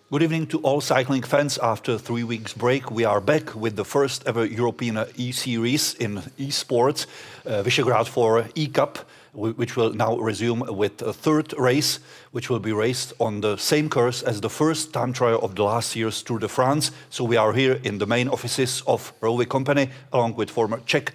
Good evening to all cycling fans. After 3 weeks break, we are back with the first ever European E-Series in e-sports, Visegrad for E-Cup, which will now resume with a third race, which will be raced on the same course as the first time trial of the last year's Tour de France. So we are here in the main offices of ŽIVY company, along with former Czech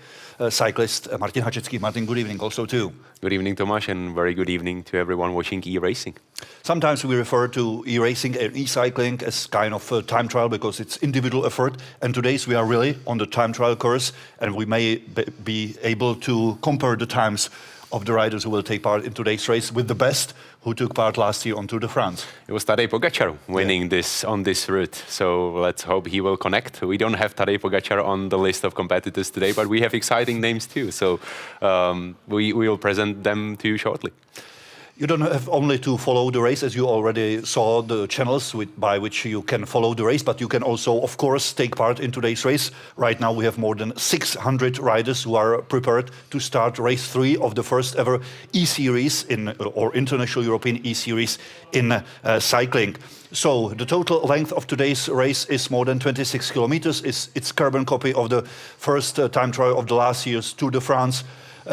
cyclist Martin Hačecký. Martin, good evening also too. Good evening, Tomáš, and very good evening to everyone watching e-racing. Sometimes we refer to e-racing and e-cycling as kind of a time trial because it's individual effort. And today's we are really on the time trial course, and we may be able to compare the times of the riders who will take part in today's race with the best who took part last year on Tour de France. It was Tadej Pogačar winning this on this route, so let's hope he will connect. We don't have Tadej Pogačar on the list of competitors today, but we have exciting names too, so we will present them to you shortly. You don't have only to follow the race, as you already saw the channels by which you can follow the race, but you can also, of course, take part in today's race. Right now we have more than 600 riders who are prepared to start race 3 of the first ever E-Series or International European E-Series in cycling. So the total length of today's race is more than 26 kilometers. It's carbon copy of the first time trial of the last year's Tour de France.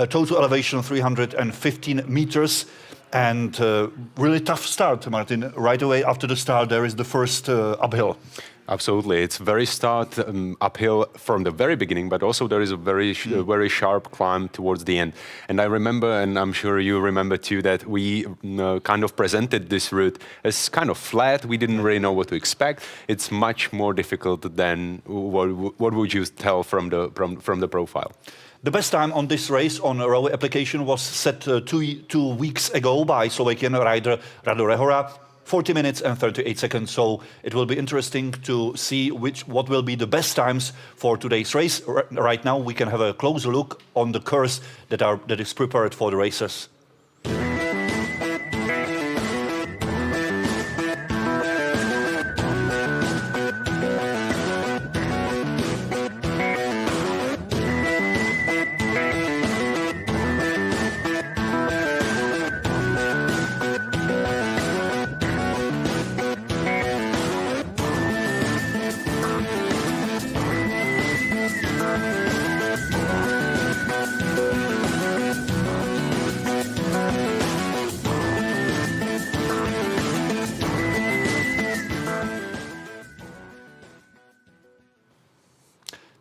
Total elevation 315 meters. And really tough start, Martin. Right away after the start, there is the first uphill. Absolutely, it's very uphill from the very beginning, but also there is a very sharp climb towards the end. And I remember, and I'm sure you remember too, that we kind of presented this route as kind of flat. We didn't really know what to expect. It's much more difficult than what would you tell from the profile. The best time on this race on a ŽIVY application was set 2 weeks ago by Slovakian rider Rado Rehora, 40 minutes and 38 seconds. So it will be interesting to see what will be the best times for today's race. Right now we can have a closer look on the course that is prepared for the racers.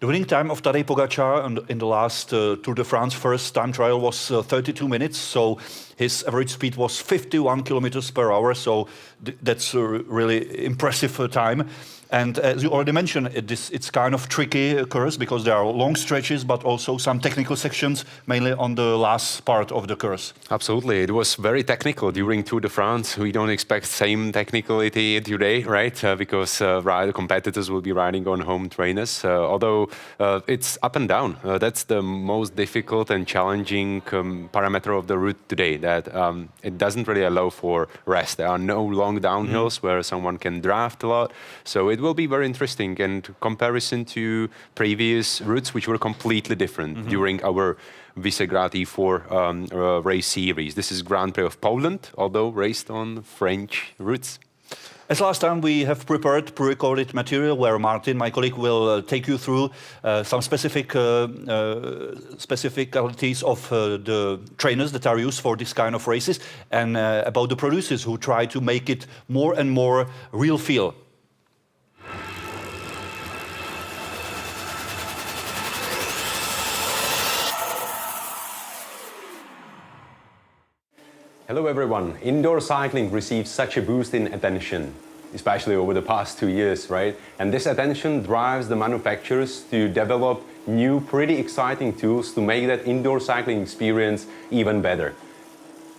The winning time of Tadej Pogačar in the last Tour de France first time trial was 32 minutes, so his average speed was 51 kilometers per hour, so that's a really impressive time. And as you already mentioned, it's kind of tricky course because there are long stretches, but also some technical sections, mainly on the last part of the course. Absolutely, it was very technical during Tour de France. We don't expect same technicality today, right? Because competitors will be riding on home trainers, although it's up and down. That's the most difficult and challenging parameter of the route today, that it doesn't really allow for rest. There are no long downhills where someone can draft a lot, so it will be very interesting in comparison to previous routes which were completely different during our Visegrad E4 race series. This is Grand Prix of Poland, although raced on French routes. As last time, we have prepared pre-recorded material where Martin, my colleague, will take you through some specificities of the trainers that are used for this kind of races and about the producers who try to make it more and more real feel. Hello everyone. Indoor cycling receives such a boost in attention, especially over the past 2 years, right? And this attention drives the manufacturers to develop new, pretty exciting tools to make that indoor cycling experience even better.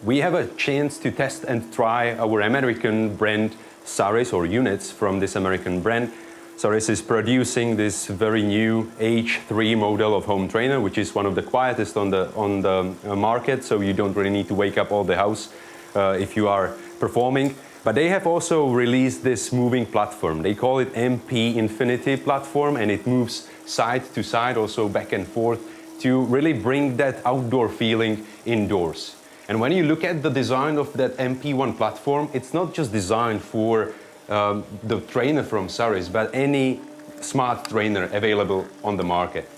We have a chance to test and try our American brand Saris, or units from this American brand. Saris is producing this very new H3 model of home trainer, which is one of the quietest on the market, so you don't really need to wake up all the house if you are performing. But they have also released this moving platform. They call it MP Infinity platform, and it moves side to side, also back and forth, to really bring that outdoor feeling indoors. And when you look at the design of that MP1 platform, it's not just designed for the trainer from Saris, but any smart trainer available on the market.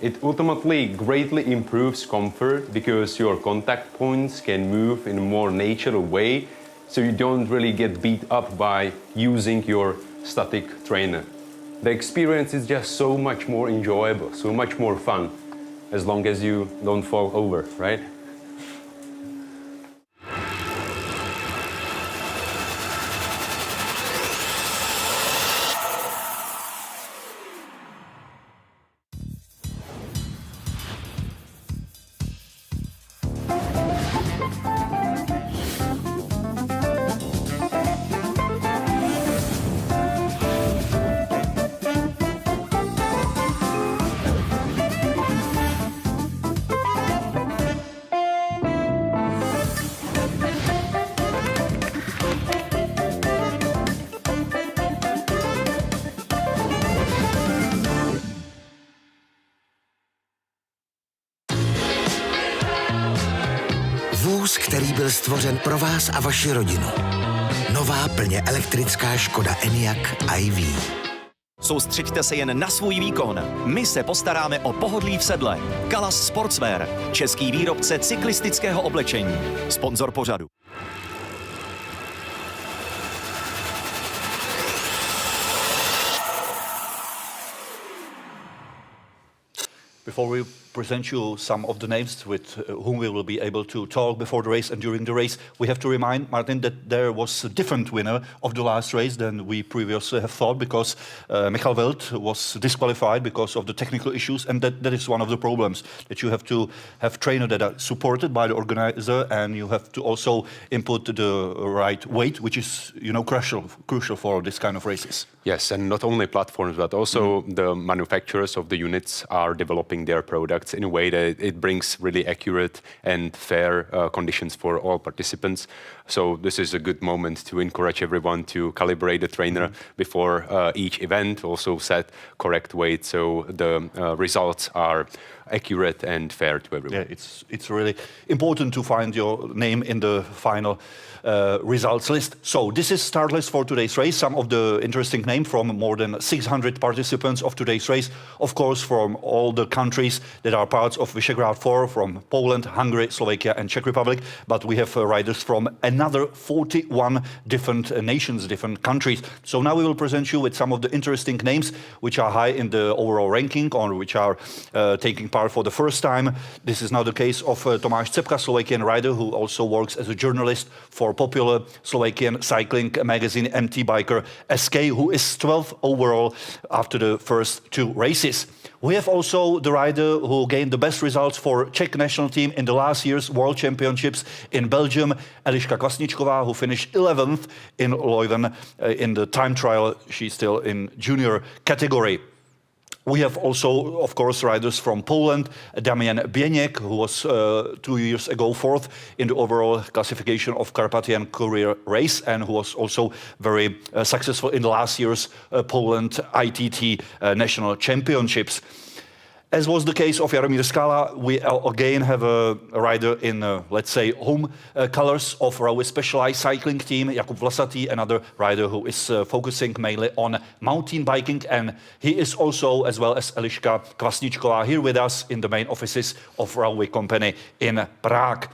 It ultimately greatly improves comfort because your contact points can move in a more natural way, so you don't really get beat up by using your static trainer. The experience is just so much more enjoyable, so much more fun, as long as you don't fall over, right? Vůz, který byl stvořen pro vás a vaši rodinu. Nová plně elektrická Škoda Enyaq iV. Soustřeďte se jen na svůj výkon. My se postaráme o pohodlí v sedle. Kalas Sportswear, český výrobce cyklistického oblečení. Sponzor pořadu. Before we present you some of the names with whom we will be able to talk before the race and during the race, we have to remind Martin that there was a different winner of the last race than we previously have thought, because Michal Welt was disqualified because of the technical issues, and that is one of the problems, that you have to have trainers that are supported by the organizer, and you have to also input the right weight, which is, you know, crucial for this kind of races. Yes, and not only platforms, but also the manufacturers of the units are developing their products in a way that it brings really accurate and fair conditions for all participants. So this is a good moment to encourage everyone to calibrate the trainer before each event, also set correct weight so the results are accurate and fair to everyone. Yeah, it's really important to find your name in the final results list. So this is start list for today's race. Some of the interesting names from more than 600 participants of today's race. Of course, from all the countries that are parts of Visegrad 4, from Poland, Hungary, Slovakia and Czech Republic. But we have riders from another 41 different nations, different countries. So now we will present you with some of the interesting names which are high in the overall ranking or which are taking part for the first time. This is now the case of Tomáš Cepka, Slovakian rider who also works as a journalist for popular Slovakian cycling magazine MT Biker SK, who is 12th overall after the first two races. We have also the rider who gained the best results for Czech national team in the last year's World Championships in Belgium, Eliška Kvasničková, who finished 11th in Leuven in the time trial. She's still in junior category. We have also, of course, riders from Poland, Damian Bieniek, who was 2 years ago fourth in the overall classification of Carpathian Courier race, and who was also very successful in last year's Poland ITT National Championships. As was the case of Jaromír Skala, we again have a rider in, let's say, home colors of our specialized cycling team, Jakub Vlasatý, another rider who is focusing mainly on mountain biking, and he is also, as well as Eliška Kvasničková, here with us in the main offices of Railway Company in Prague.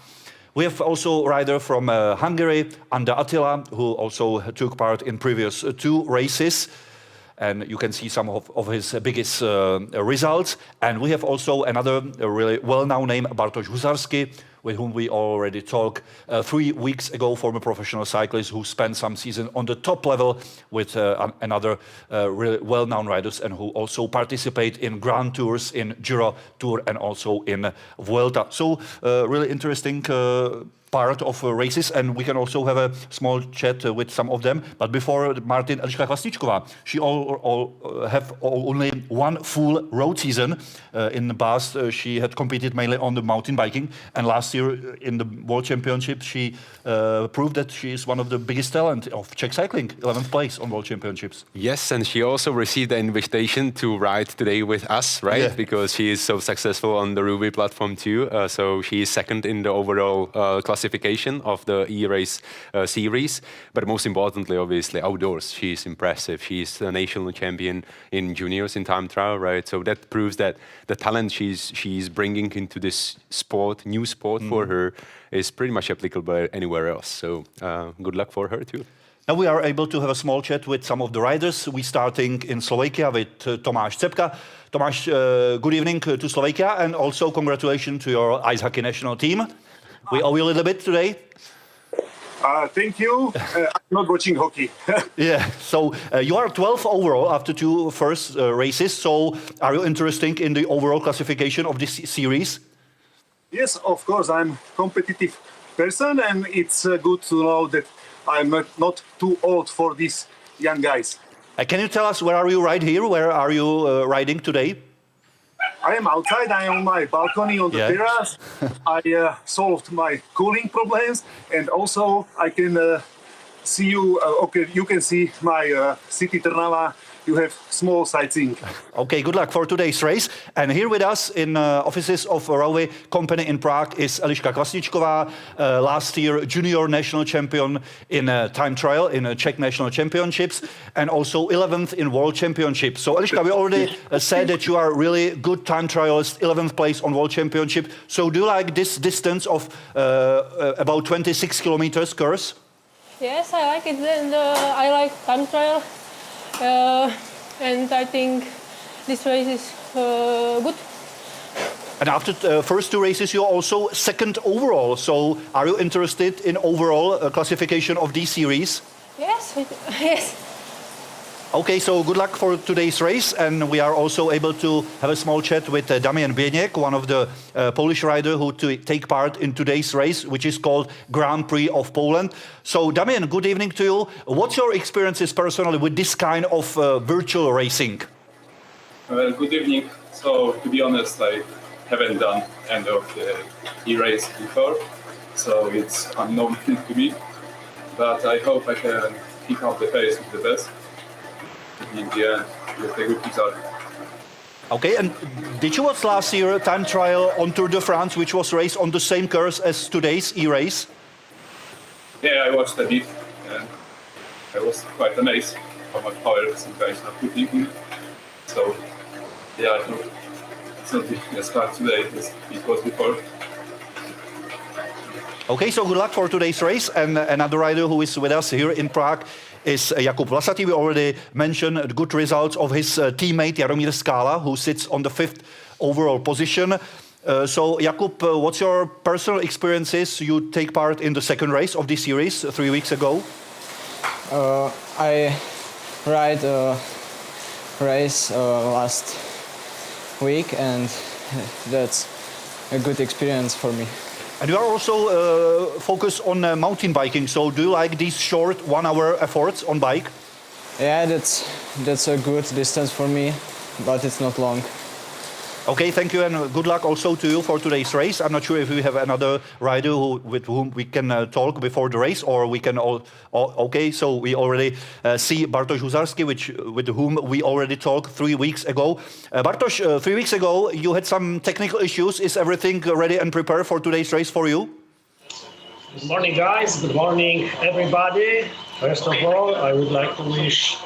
We have also a rider from Hungary, Anda Attila, who also took part in previous two races. And you can see some of his biggest results. And we have also another really well-known name, Bartosz Husarski, with whom we already talked 3 weeks ago, former professional cyclist who spent some season on the top level with another really well-known riders, and who also participate in Grand Tours, in Giro Tour, and also in Vuelta. So really interesting part of races, and we can also have a small chat with some of them. But before Martin, Eliška Kvasničková, she have only one full road season. In the past, she had competed mainly on the mountain biking, and last year in the World Championship, she proved that she is one of the biggest talent of Czech cycling, 11th place on World Championships. Yes, and she also received the invitation to ride today with us, right? Yeah. Because she is so successful on the Živý platform too. So she is second in the overall classification classification of the E-race series, but most importantly, obviously, outdoors. She's impressive. She's a national champion in juniors in time trial, right? So that proves that the talent she's bringing into this sport, new sport for her, is pretty much applicable anywhere else. So good luck for her too. Now we are able to have a small chat with some of the riders. We're starting in Slovakia with Tomáš Cepka. Tomáš, good evening to Slovakia, and also congratulations to your ice hockey national team. We owe you a little bit today. Thank you. I'm not watching hockey. Yeah, so you are 12th overall after two first races. So are you interested in the overall classification of this series? Yes, of course. I'm a competitive person, and it's good to know that I'm not too old for these young guys. Can you tell us where are you right here? Where are you riding today? I am outside. I am on my balcony on the terrace. I solved my cooling problems, and also I can see you. Okay, you can see my city Trnava. You have small sightseeing. Okay, good luck for today's race. And here with us in offices of a railway company in Prague is Eliška Kvasničková, last year junior national champion in time trial in Czech national championships, and also 11th in world championship. So Eliška, we already said that you are really good time trialist, 11th place on world championship. So do you like this distance of about 26 kilometers course? Yes, I like it, and I like time trial. And I think this race is good. And after the first two races, you're also second overall. So are you interested in overall classification of these series? Yes, yes. Okay, so good luck for today's race. And we are also able to have a small chat with Damian Bieniek, one of the Polish riders who take part in today's race, which is called Grand Prix of Poland. So Damian, good evening to you. What's your experiences personally with this kind of virtual racing? Good evening. So to be honest, I haven't done end of the e-race before, so it's unknown to me. But I hope I can pick up the pace with the best. In the end, with a good result. Okay, and did you watch last year time trial on Tour de France, which was raced on the same course as today's e-race? Yeah, I watched a bit, and I was quite amazed how much power some guys are putting in. So, yeah, I hope it's not as hard today as it was before. Okay, so good luck for today's race. And another rider who is with us here in Prague is Jakub Vlasatý. We already mentioned the good results of his teammate Jaromír Skála, who sits on the 5th overall position. So Jakub, what's your personal experiences? You take part in the second race of this series 3 weeks ago. I ride a race last week, and that's a good experience for me. And you are also focused on mountain biking. So do you like these short 1 hour efforts on bike? Yeah, that's a good distance for me, but it's not long. Okay, thank you, and good luck also to you for today's race. I'm not sure if we have another rider with whom we can talk before the race, or we can all okay, so we already see Bartosz Husarski, with whom we already talked 3 weeks ago. Bartosz, 3 weeks ago, you had some technical issues. Is everything ready and prepared for today's race for you? Good morning, guys. Good morning, everybody. First of all, I would like to wish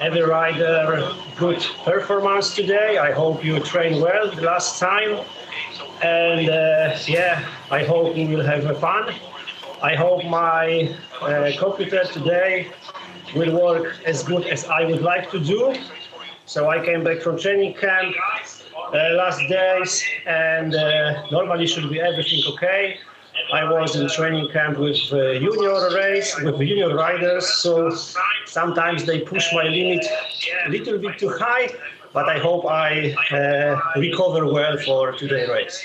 every rider good performance today. I hope you trained well the last time, and yeah, I hope you will have fun. I hope my computer today will work as good as I would like to do. So I came back from training camp last days, and normally should be everything okay. I was in training camp with junior riders, so sometimes they push my limit a little bit too high, but I hope I recover well for today's race.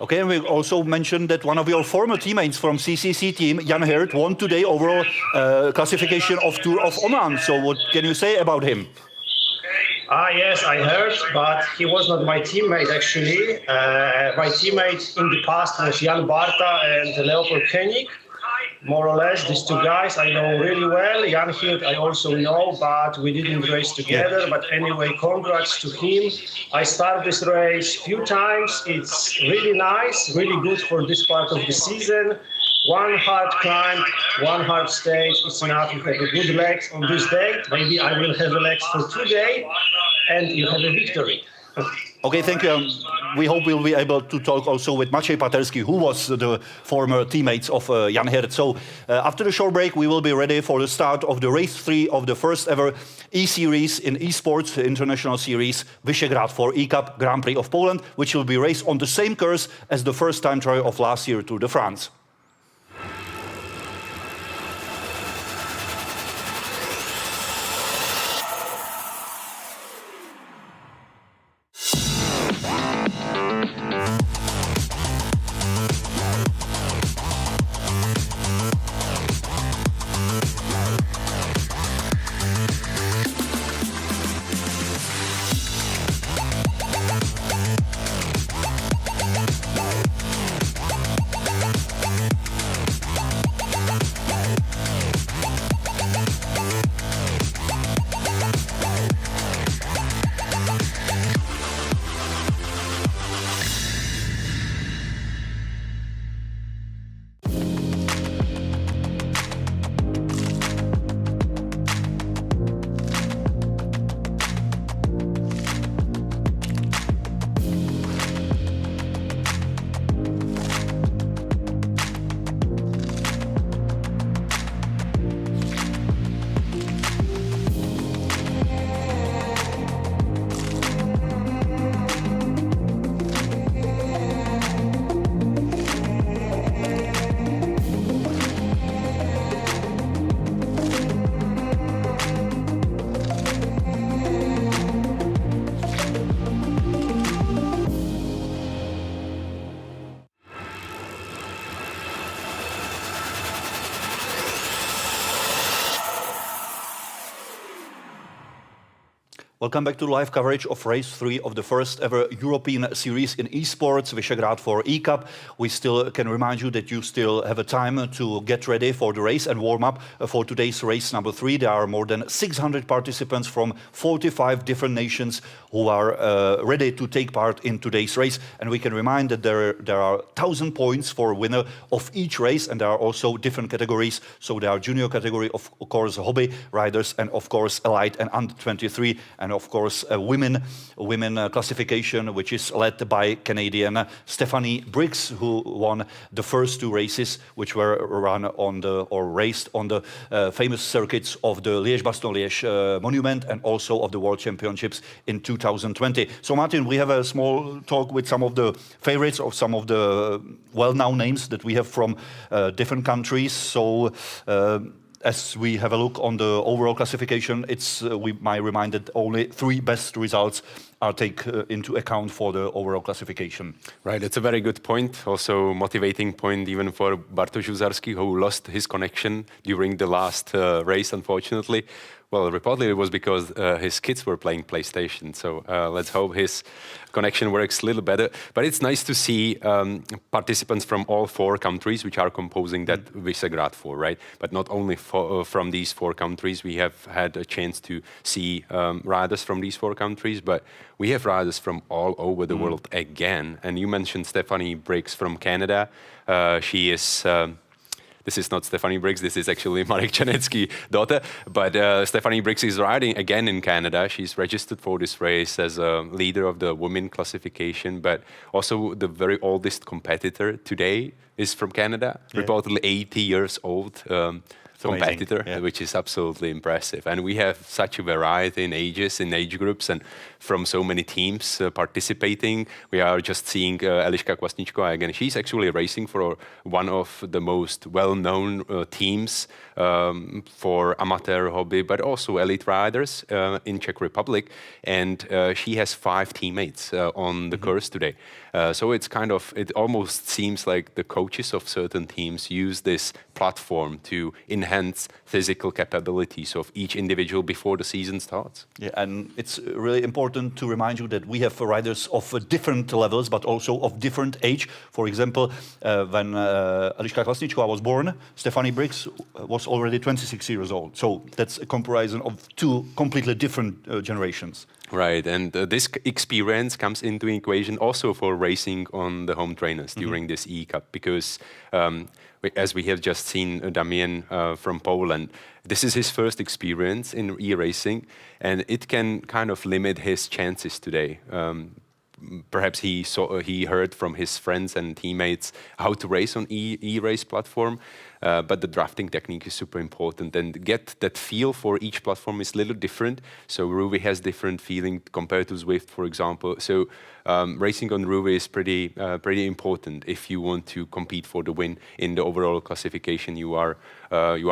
Okay, and we also mentioned that one of your former teammates from CCC team, Jan Hirt, won today overall classification of Tour of Oman. So what can you say about him? Yes, I heard, but he was not my teammate actually. My teammate in the past was Jan Barta and Leopold Koenig. More or less, these two guys I know really well. Jan Hirt I also know, but we didn't race together. But anyway, congrats to him. I started this race a few times. It's really nice, really good for this part of the season. one hard climb, one hard stage. It's enough. You have a good legs on this day. Maybe I will have a legs for 2 days, and you have a victory. Okay, thank you. We hope we'll be able to talk also with Maciej Paterski, who was the former teammate of Jan Hirt. So after the short break, we will be ready for the start of the race 3 of the first ever E-Series in esports international series, Visegrad for E-Cup Grand Prix of Poland, which will be raced on the same course as the first time trial of last year Tour de France. Welcome back to live coverage of race 3 of the first ever European series in esports, Visegrad for E-Cup. We still can remind you that you still have a time to get ready for the race and warm up for today's race number 3. There are more than 600 participants from 45 different nations who are ready to take part in today's race. And we can remind that there are 1,000 points for a winner of each race, and there are also different categories. So there are junior category, of course, hobby riders, and of course, elite and under 23, and of course, a women classification, which is led by Canadian Stephanie Briggs, who won the first 2 races, which were run on raced on the famous circuits of the Liège-Bastogne-Liège monument and also of the World Championships in 2020. So, Martin, we have a small talk with some of the favorites of some of the well-known names that we have from different countries. So, as we have a look on the overall classification, we might remind that only 3 best results are taken into account for the overall classification. Right, it's a very good point. Also motivating point even for Bartosz Żuzarski, who lost his connection during the last race, unfortunately. Well, reportedly it was because his kids were playing PlayStation. So let's hope his connection works a little better. But it's nice to see participants from all 4 countries which are composing that Visegrad 4, right? But not only from these 4 countries, we have had a chance to see riders from these 4 countries, but we have riders from all over the world again. And you mentioned Stephanie Briggs from Canada. She is... This is not Stephanie Briggs, this is actually Marek Čanecky's daughter. But Stephanie Briggs is riding again in Canada. She's registered for this race as a leader of the women classification, but also the very oldest competitor today is from Canada, reportedly 80 years old. Competitor, which is absolutely impressive. And we have such a variety in ages, in age groups, and from so many teams participating. We are just seeing Eliška Kvasničková again. She's actually racing for one of the most well-known teams for amateur hobby, but also elite riders in Czech Republic. And she has 5 teammates on the course today. So it's it almost seems like the coaches of certain teams use this platform to enhance physical capabilities of each individual before the season starts. Yeah, and it's really important to remind you that we have riders of different levels, but also of different age. For example, when Eliška Kvasničková was born, Stephanie Briggs was already 26 years old. So that's a comparison of 2 completely different generations. Right, and this experience comes into equation also for racing on the home trainers during this E-Cup, because as we have just seen Damian from Poland, this is his first experience in e-racing, and it can kind of limit his chances today. Perhaps he heard from his friends and teammates how to race on e-race platform, but the drafting technique is super important, and get that feel for each platform is a little different. So Rovee has different feeling compared to Zwift, for example. So racing on Rovee is pretty important if you want to compete for the win in the overall classification you are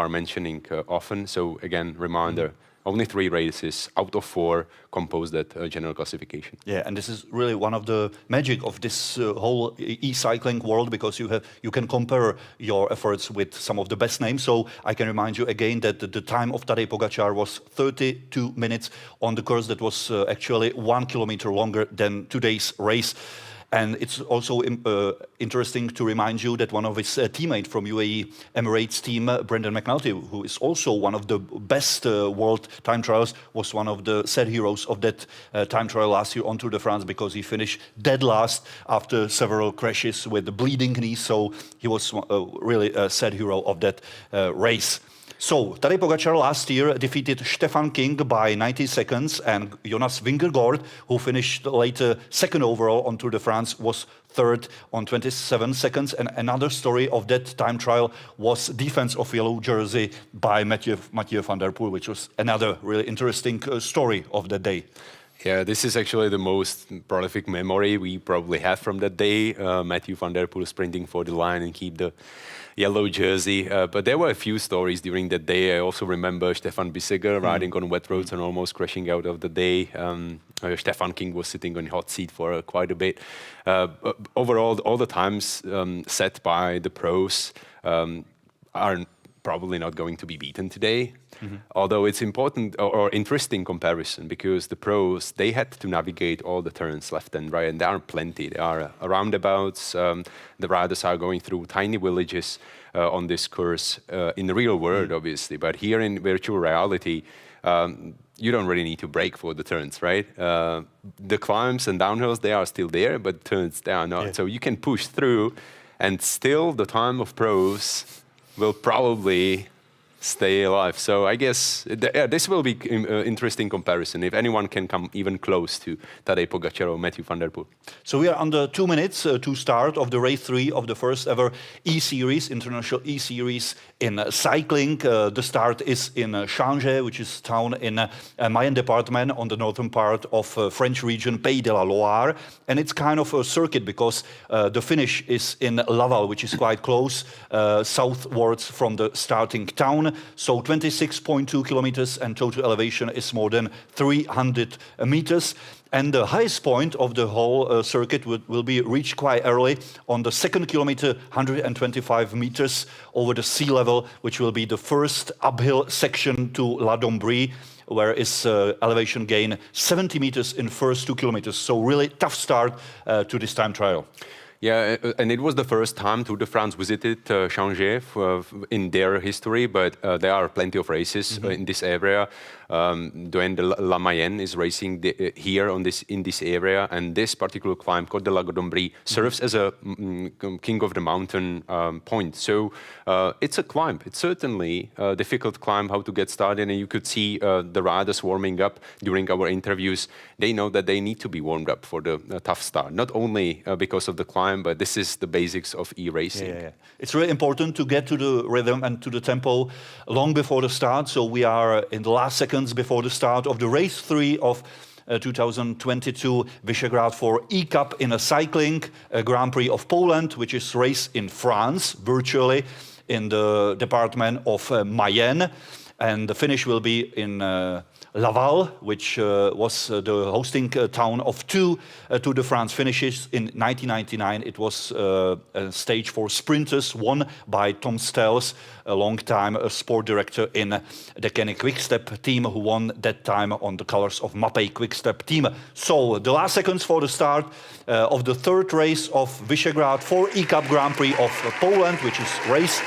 mentioning often. So again, reminder. Only 3 races out of 4 compose that general classification. Yeah, and this is really one of the magic of this whole e-cycling world, because you can compare your efforts with some of the best names. So I can remind you again that the time of Tadej Pogačar was 32 minutes on the course that was actually 1 kilometer longer than today's race. And it's also interesting to remind you that one of his teammates from UAE Emirates team, Brendan McNulty, who is also one of the best world time trials, was one of the sad heroes of that time trial last year on Tour de France, because he finished dead last after several crashes with the bleeding knee. So he was really a sad hero of that race. So, Tadej Pogačar last year defeated Stefan King by 90 seconds, and Jonas Vingegaard, who finished later second overall on Tour de France, was third on 27 seconds. And another story of that time trial was defense of yellow jersey by Mathieu van der Poel, which was another really interesting story of that day. Yeah, this is actually the most prolific memory we probably have from that day. Mathieu van der Poel sprinting for the line and keep the yellow jersey. But there were a few stories during that day. I also remember Stefan Visegrad riding on wet roads and almost crashing out of the day. Stefan King was sitting on hot seat for quite a bit. Overall, all the times set by the pros are probably not going to be beaten today. Although it's important or interesting comparison, because the pros, they had to navigate all the turns left and right, and there are plenty. There are roundabouts. The riders are going through tiny villages on this course in the real world, obviously. But here in virtual reality, you don't really need to brake for the turns, right? The climbs and downhills, they are still there, but turns, they are not. Yeah. So you can push through, and still the time of pros will probably stay alive. So I guess this will be interesting comparison, if anyone can come even close to Tadej Pogačar or Mathieu van der Poel. So we are under 2 minutes to start of the race 3 of the first ever E-Series, international E-Series in cycling. The start is in Changé, which is a town in Mayenne department on the northern part of French region, Pays de la Loire. And it's kind of a circuit, because the finish is in Laval, which is quite close, southwards from the starting town. So 26.2 kilometers, and total elevation is more than 300 meters. And the highest point of the whole circuit will be reached quite early on the second kilometer, 125 meters over the sea level, which will be the first uphill section to La Dombrie, where is elevation gain 70 meters in first 2 kilometers. So really tough start to this time trial. Yeah, and it was the first time Tour de France visited Changé in their history, but there are plenty of races in this area. Doyen de la Mayenne is racing here in this area, and this particular climb, Côte de la Dombrie, serves as a king of the mountain point. So it's a climb. It's certainly a difficult climb how to get started, and you could see the riders warming up during our interviews. They know that they need to be warmed up for the tough start, not only because of the climb, but this is the basics of e-racing. Yeah. It's really important to get to the rhythm and to the tempo long before the start. So we are in the last seconds before the start of the race 3 of 2022 Visegrad for E-Cup in a cycling Grand Prix of Poland, which is raced in France, virtually in the department of Mayenne. And the finish will be in Laval, which was the hosting town of 2 Tour de France finishes. In 1999, it was a stage for sprinters, won by Tom Stells, a long-time sport director in the Kenny Quick-Step team, who won that time on the colors of Mapei Quick-Step team. So the last seconds for the start of the third race of Visegrad for E-Cup Grand Prix of Poland, which is raced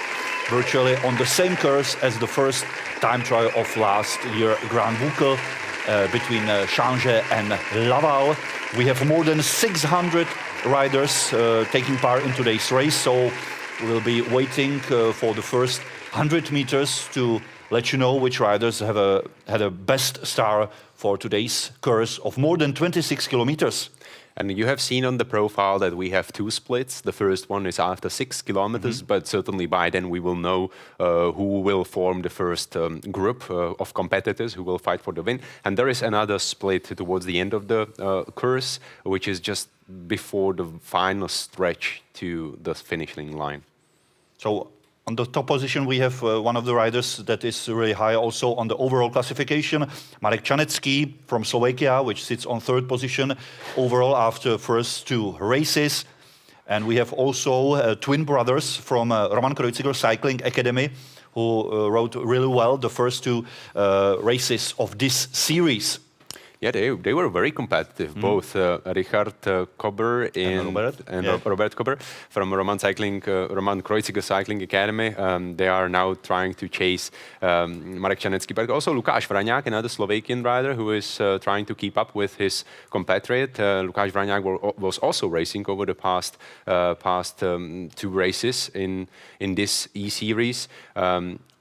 virtually on the same course as the first time trial of last year, Grand Bukel. between Changé and Laval. We have more than 600 riders taking part in today's race, so we'll be waiting for the first 100 meters to let you know which riders have had a best star for today's course of more than 26 kilometers. And you have seen on the profile that we have two splits. The first one is after 6 kilometers, but certainly by then we will know who will form the first group of competitors who will fight for the win. And there is another split towards the end of the course, which is just before the final stretch to the finishing line. So on the top position, we have one of the riders that is really high also on the overall classification, Marek Čanecký from Slovakia, which sits on third position overall after first two races. And we have also twin brothers from Roman Kreuziger Cycling Academy, who rode really well the first two races of this series. Yeah, they were very competitive, both Richard Kober and Robert Kober from Roman Kreuziger Cycling Academy. They are now trying to chase Marek Čanecký, but also Lukáš Vraňák, another Slovakian rider who is trying to keep up with his compatriot. Lukáš Vraňák was also racing over the past two races in this E-Series.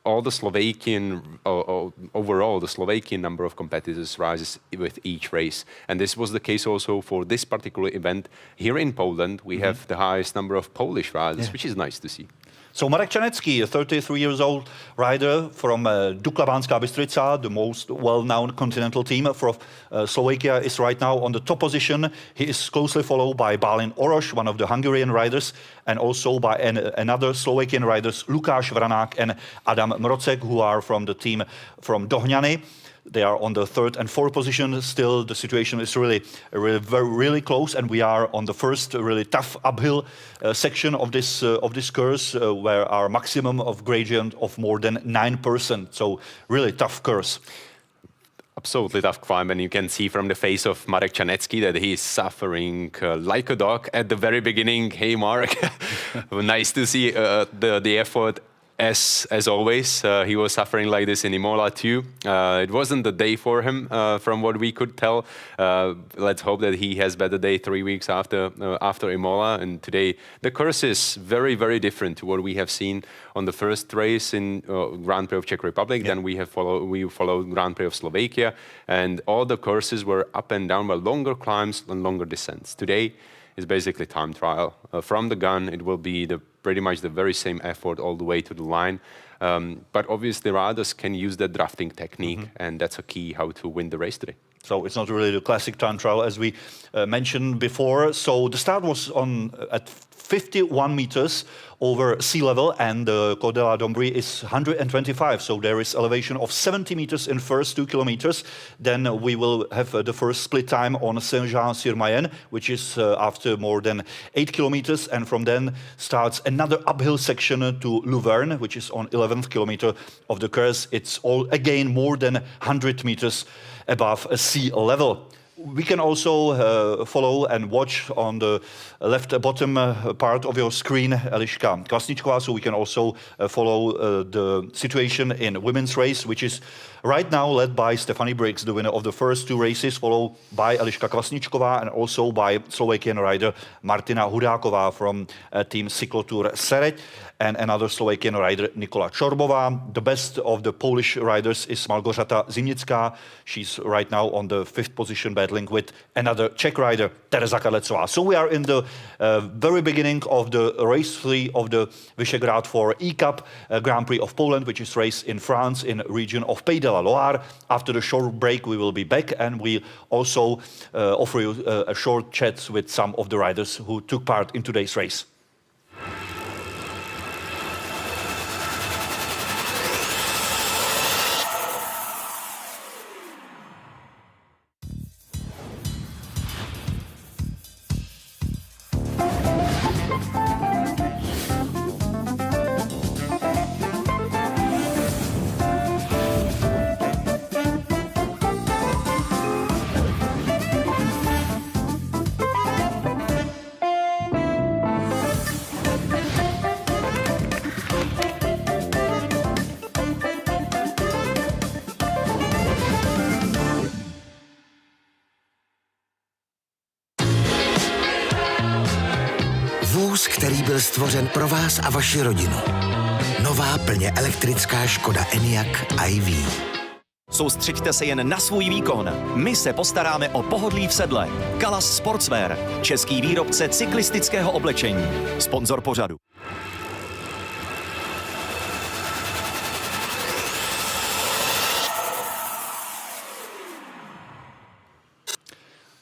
All the Slovakian, overall, the Slovakian number of competitors rises with each race. And this was the case also for this particular event. Here in Poland, we have the highest number of Polish riders, which is nice to see. So Marek Čanecký, a 33 years old rider from Dukla Banská Bystrica, the most well-known continental team for Slovakia, is right now on the top position. He is closely followed by Balin Oroš, one of the Hungarian riders, and also by another Slovakian riders, Lukáš Vraňák and Adam Mrocek, who are from the team from Dohňany. They are on the third and fourth position. Still, the situation is really close, and we are on the first really tough uphill section of this course, where our maximum of gradient of more than 9%. So, really tough course. Absolutely tough climb, and you can see from the face of Marek Čanecký that he is suffering like a dog at the very beginning. Hey, Marek, nice to see the effort. As always, he was suffering like this in Imola too. It wasn't the day for him, from what we could tell. Let's hope that he has better day 3 weeks after Imola. And today, the course is very, very different to what we have seen on the first race in Grand Prix of Czech Republic. Then we followed Grand Prix of Slovakia, and all the courses were up and down, but longer climbs and longer descents. Today is basically time trial. From the gun, it will be pretty much the very same effort all the way to the line. But obviously riders can use that drafting technique, and that's a key how to win the race today. So it's not really the classic time trial as we mentioned before. So the start was at 51 meters over sea level, and the Col de la Dombrie is 125. So there is elevation of 70 meters in first 2 kilometers. Then we will have the first split time on Saint-Jean-sur-Mayenne, which is after more than 8 kilometers. And from then starts another uphill section to Luverne, which is on 11th kilometer of the course. It's all again more than 100 meters above sea level. We can also follow and watch on the left bottom part of your screen Eliška Kvasničková, so we can also follow the situation in women's race, which is right now led by Stephanie Briggs, the winner of the first 2 races, followed by Eliška Kvasničková and also by Slovakian rider Martina Hudáková from team Cyclotour Sereď, and another Slovakian rider Nikola Čorbová. The best of the Polish riders is Malgorzata Zimnická. She's right now on the 5th position, battling with another Czech rider, Tereza Kadlecová. So we are in the very beginning of the race 3 of the Visegrad for E-Cup Grand Prix of Poland, which is raced in France in region of Pays de la Loire. After the short break, we will be back, and we also offer you a short chat with some of the riders who took part in today's race. byl stvořen pro vás a vaši rodinu. Nová plně elektrická Škoda Enyaq iV. Soustřeďte se jen na svůj výkon. My se postaráme o pohodlí v sedle. Kalas Sportswear, český výrobce cyklistického oblečení. Sponzor pořadu.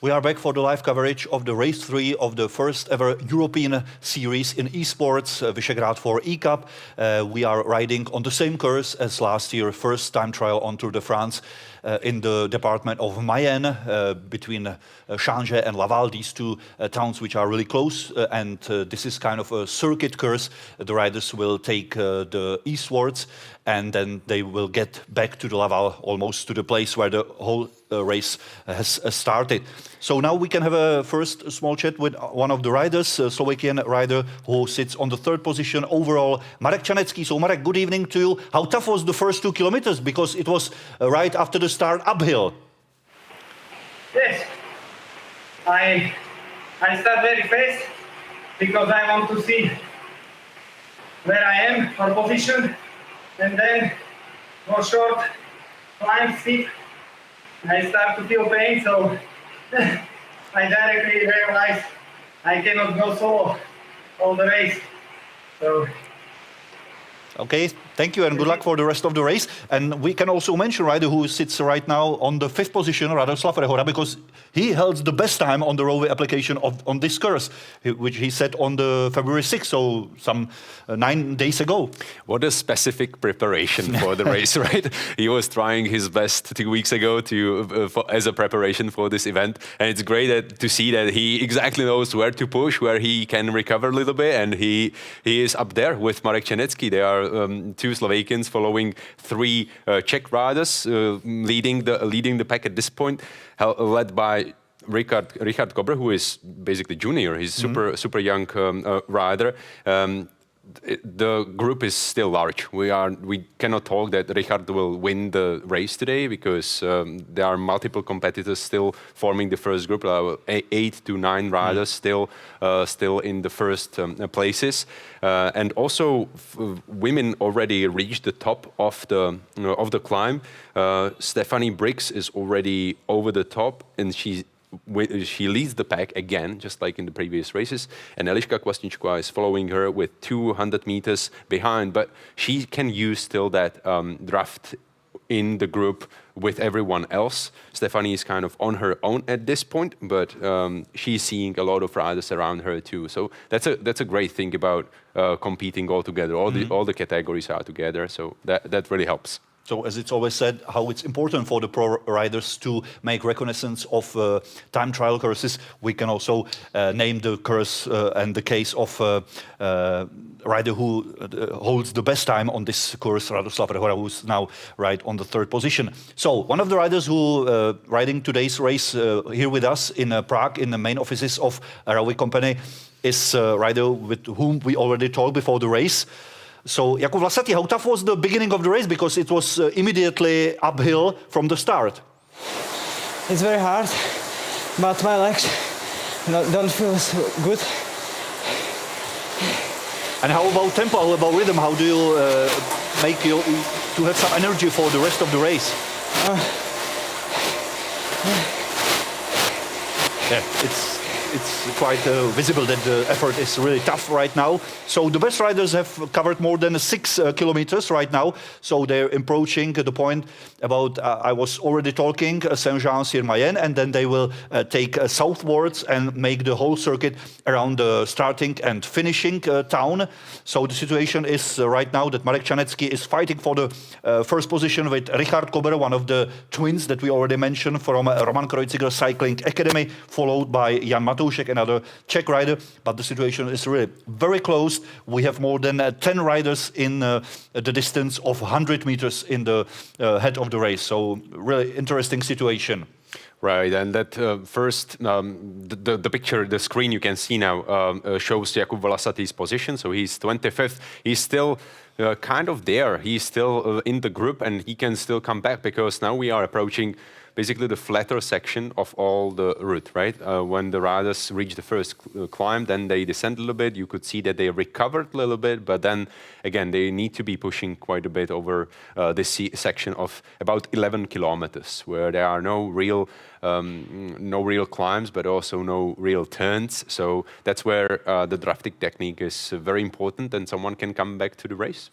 We are back for the live coverage of the race 3 of the first ever European series in esports, Visegrad 4 E-Cup. We are riding on the same course as last year, first time trial on Tour de France in the department of Mayenne, between Changé and Laval, these two towns which are really close. And this is kind of a circuit course. The riders will take the eastwards and then they will get back to the Laval, almost to the place where the whole race has started. So now we can have a first small chat with one of the riders, a Slovakian rider who sits on the third position overall, Marek Čanecký. So Marek, good evening to you. How tough was the first 2 kilometers? Because it was right after the start uphill. Yes, I start very fast because I want to see where I am or position, and then go short, climb steep. I start to feel pain, so I directly realize I cannot go solo all the race. So. Okay, thank you and good luck for the rest of the race. And we can also mention rider who sits right now on the 5th position, Radoslav Rehora, because he held the best time on the Rově application on this course, which he set on the February 6th, so some 9 days ago. What a specific preparation for the race, right? He was trying his best 2 weeks ago as a preparation for this event, and it's great to see that he exactly knows where to push, where he can recover a little bit, and he is up there with Marek Čanecký. They are 2 Slovakians following 3 Czech riders, leading the pack at this point, led by Richard Kober, who is basically junior. He's super young rider. The group is still large. We cannot talk that Richard will win the race today because there are multiple competitors still forming the first group. 8 to 9 riders still in the first places, and also women already reached the top of the climb. Stephanie Briggs is already over the top, and she leads the pack again, just like in the previous races. And Eliška Kvasničková is following her with 200 meters behind, but she can use still that draft in the group with everyone else. Stephanie is kind of on her own at this point, but she's seeing a lot of riders around her too. So that's a great thing about competing all together. All the categories are together, so that really helps. So as it's always said, how it's important for the pro riders to make reconnaissance of time trial courses. We can also name the course and the case of rider who holds the best time on this course, Radoslav Rehora, who's now right on the 3rd position. So one of the riders who riding today's race here with us in Prague in the main offices of Rově company is a rider with whom we already talked before the race. So, Jakub Vlasatý, how tough was the beginning of the race? Because it was immediately uphill from the start. It's very hard, but my legs don't feel so good. And how about tempo, how about rhythm? How do you make you to have some energy for the rest of the race? Yeah, it's quite visible that the effort is really tough right now. So the best riders have covered more than 6 kilometers right now. So they're approaching the point about, I was already talking, Saint-Jean-sur-Mayenne, and then they will take southwards and make the whole circuit around the starting and finishing town. So the situation is right now that Marek Čanecký is fighting for the first position with Richard Kober, one of the twins that we already mentioned from Roman Kreuziger Cycling Academy, followed by Jan Matoušek, another Czech rider. But the situation is really very close. We have more than 10 riders in the distance of 100 meters in the head of the race. So really interesting situation. Right, and that first, the picture, the screen you can see now shows Jakub Vlasaty's position. So he's 25th. He's still kind of there. He's still in the group, and he can still come back because now we are approaching basically the flatter section of all the route, right? When the riders reach the first climb, then they descend a little bit. You could see that they recovered a little bit, but then again, they need to be pushing quite a bit over this section of about 11 kilometers, where there are no real climbs, but also no real turns. So that's where the drafting technique is very important, and someone can come back to the race.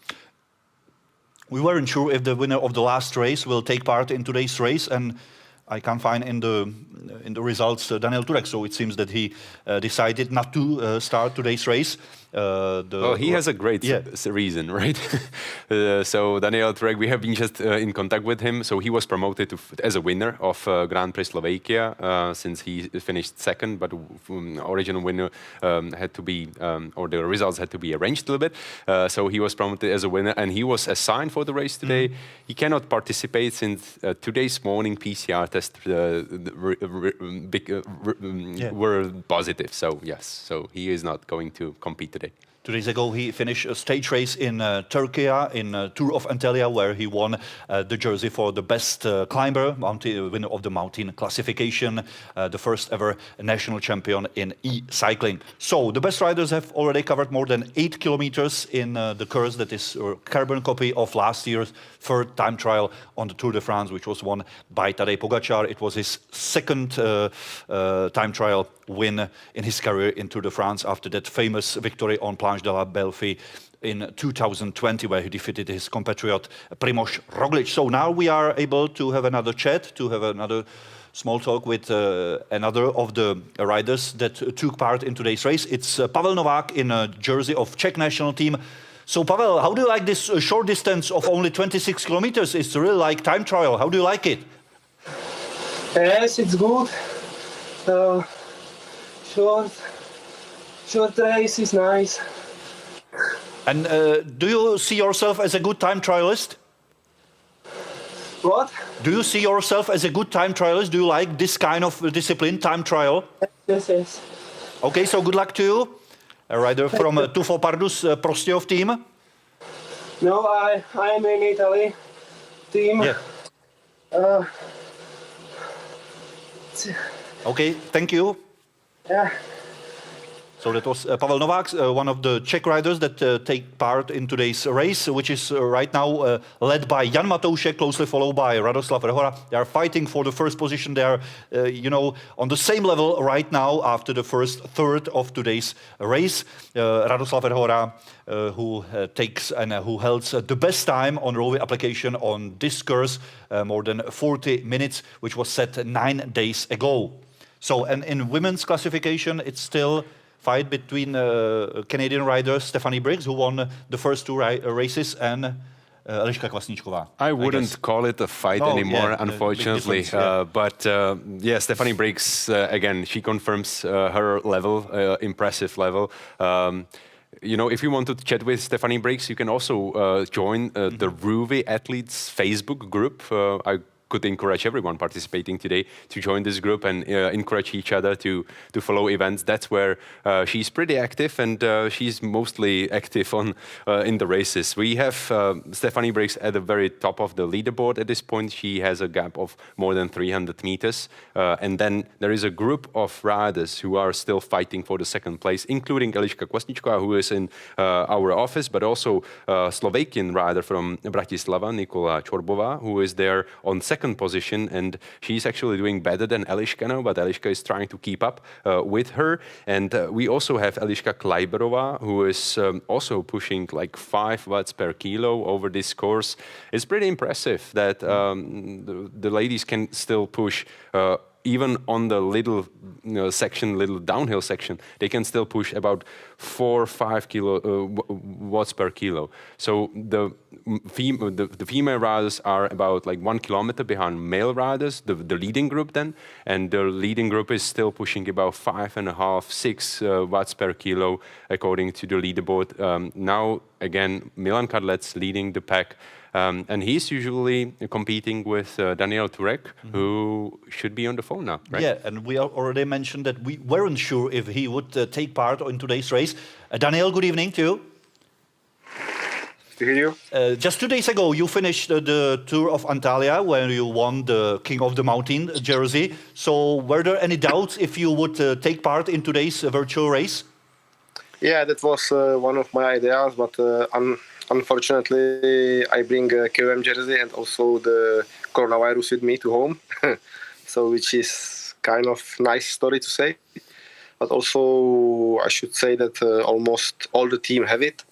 We weren't sure if the winner of the last race will take part in today's race, and I can't find in the results Daniel Turek, so it seems that he decided not to start today's race. Well, he has a great reason, right? So Daniel Turek, we have been just in contact with him. So he was promoted as a winner of Grand Prix Slovakia since he finished second, but original winner had to be, or the results had to be arranged a little bit. So he was promoted as a winner, and he was assigned for the race today. He cannot participate since today's morning PCR test were positive. So yes, so he is not going to compete today. 2 days ago, he finished a stage race in Turkey, in Tour of Antalya, where he won the jersey for the best climber, winner of the mountain classification, the first ever national champion in e-cycling. So the best riders have already covered more than 8 kilometers in the course that is a carbon copy of last year's third time trial on the Tour de France, which was won by Tadej Pogačar. It was his second time trial win in his career in Tour de France after that famous victory on Planche de la Belleville in 2020, where he defeated his compatriot Primož Roglič. So now we are able to have another chat, to have another small talk with another of the riders that took part in today's race. It's Pavel Novák in a jersey of Czech national team. So Pavel, how do you like this short distance of only 26 kilometers? It's really like time trial. How do you like it? Yes, it's good. Short race is nice. And do you see yourself as a good time trialist? What? Do you see yourself as a good time trialist? Do you like this kind of discipline, time trial? Yes. Okay, so good luck to you. A rider from Tufo Pardus Prostějov team. No, I am in Italy team. Yeah. Okay, thank you. Yeah. So that was Pavel Novák, one of the Czech riders that take part in today's race, which is right now led by Jan Matoušek, closely followed by Radoslav Rehora. They are fighting for the first position. They are, on the same level right now after the first third of today's race. Radoslav Rehora, who takes and who holds the best time on Rový application on this course, more than 40 minutes, which was set 9 days ago. So, and in women's classification, it's still fight between Canadian rider Stephanie Briggs, who won the first two races, and Eliška Kvasničková. I wouldn't call it a fight anymore, unfortunately. But Stephanie Briggs, again, she confirms her level, impressive level. If you want to chat with Stephanie Briggs, you can also join the Rový Athletes Facebook group. I could encourage everyone participating today to join this group and encourage each other to follow events. That's where she's pretty active, and she's mostly active in the races. We have Stephanie Briggs at the very top of the leaderboard at this point. She has a gap of more than 300 meters. And then there is a group of riders who are still fighting for the second place, including Eliška Kvasničková, who is in our office, but also Slovakian rider from Bratislava, Nikola Čorbová, who is there on second position, and she's actually doing better than Eliška now, but Eliška is trying to keep up with her. And we also have Eliška Klajberová, who is also pushing like 5 watts per kilo over this course. It's pretty impressive that the ladies can still push even on the little little downhill section, they can still push about 4 or 5 watts per kilo. So the female riders are about like 1 kilometer behind male riders, the leading group then, and the leading group is still pushing about 5.5, 6 watts per kilo according to the leaderboard. Now again, Milan Kadlec leading the pack. And he's usually competing with Daniel Turek, who should be on the phone now, right? Yeah, and we already mentioned that we weren't sure if he would take part in today's race. Daniel, good evening to you. to hear you. Just 2 days ago, you finished the Tour of Antalya, where you won the King of the Mountain jersey. So were there any doubts if you would take part in today's virtual race? Yeah, that was one of my ideas, but unfortunately, I bring a KOM jersey and also the coronavirus with me to home. So which is kind of nice story to say. But also, I should say that almost all the team have it.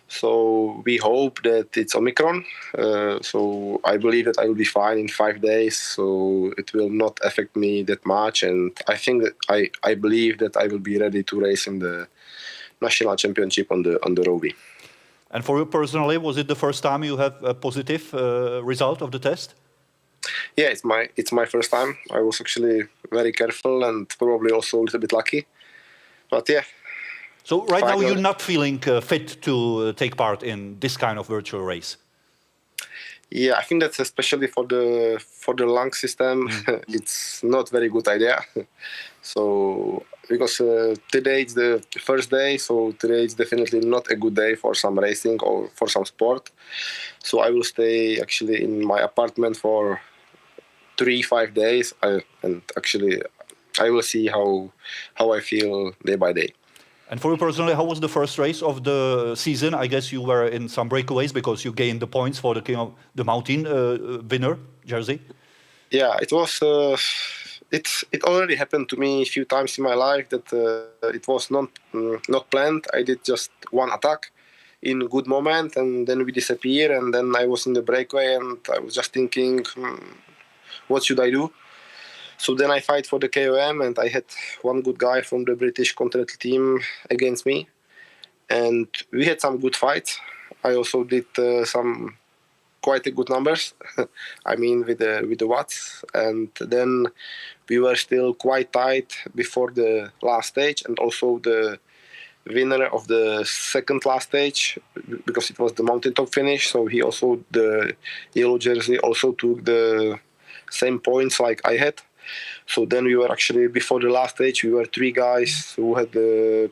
So we hope that it's Omicron. So I believe that I will be fine in 5 days. So it will not affect me that much. And I think that I believe that I will be ready to race in the national championship on the rový. And for you personally, was it the first time you have a positive result of the test? Yeah, it's my first time. I was actually very careful and probably also a little bit lucky. But yeah. So right now you're not feeling fit to take part in this kind of virtual race? Yeah, I think that's especially for the lung system, it's not very good idea. So because today it's the first day, so today it's definitely not a good day for some racing or for some sport. So I will stay actually in my apartment for 3-5 days, and actually I will see how I feel day by day. And for you personally, how was the first race of the season? I guess you were in some breakaways because you gained the points for the King of the Mountain winner jersey. Yeah, it was. It already happened to me a few times in my life that it was not planned. I did just one attack in a good moment, and then we disappear. And then I was in the breakaway, and I was just thinking, what should I do? So then I fight for the KOM, and I had one good guy from the British Continental team against me, and we had some good fights. I also did some quite a good numbers. I mean, with the watts, and then we were still quite tight before the last stage, and also the winner of the second last stage, because it was the mountaintop finish. So he also, the yellow jersey, also took the same points like I had. So then we were actually, before the last stage, we were 3 guys who had the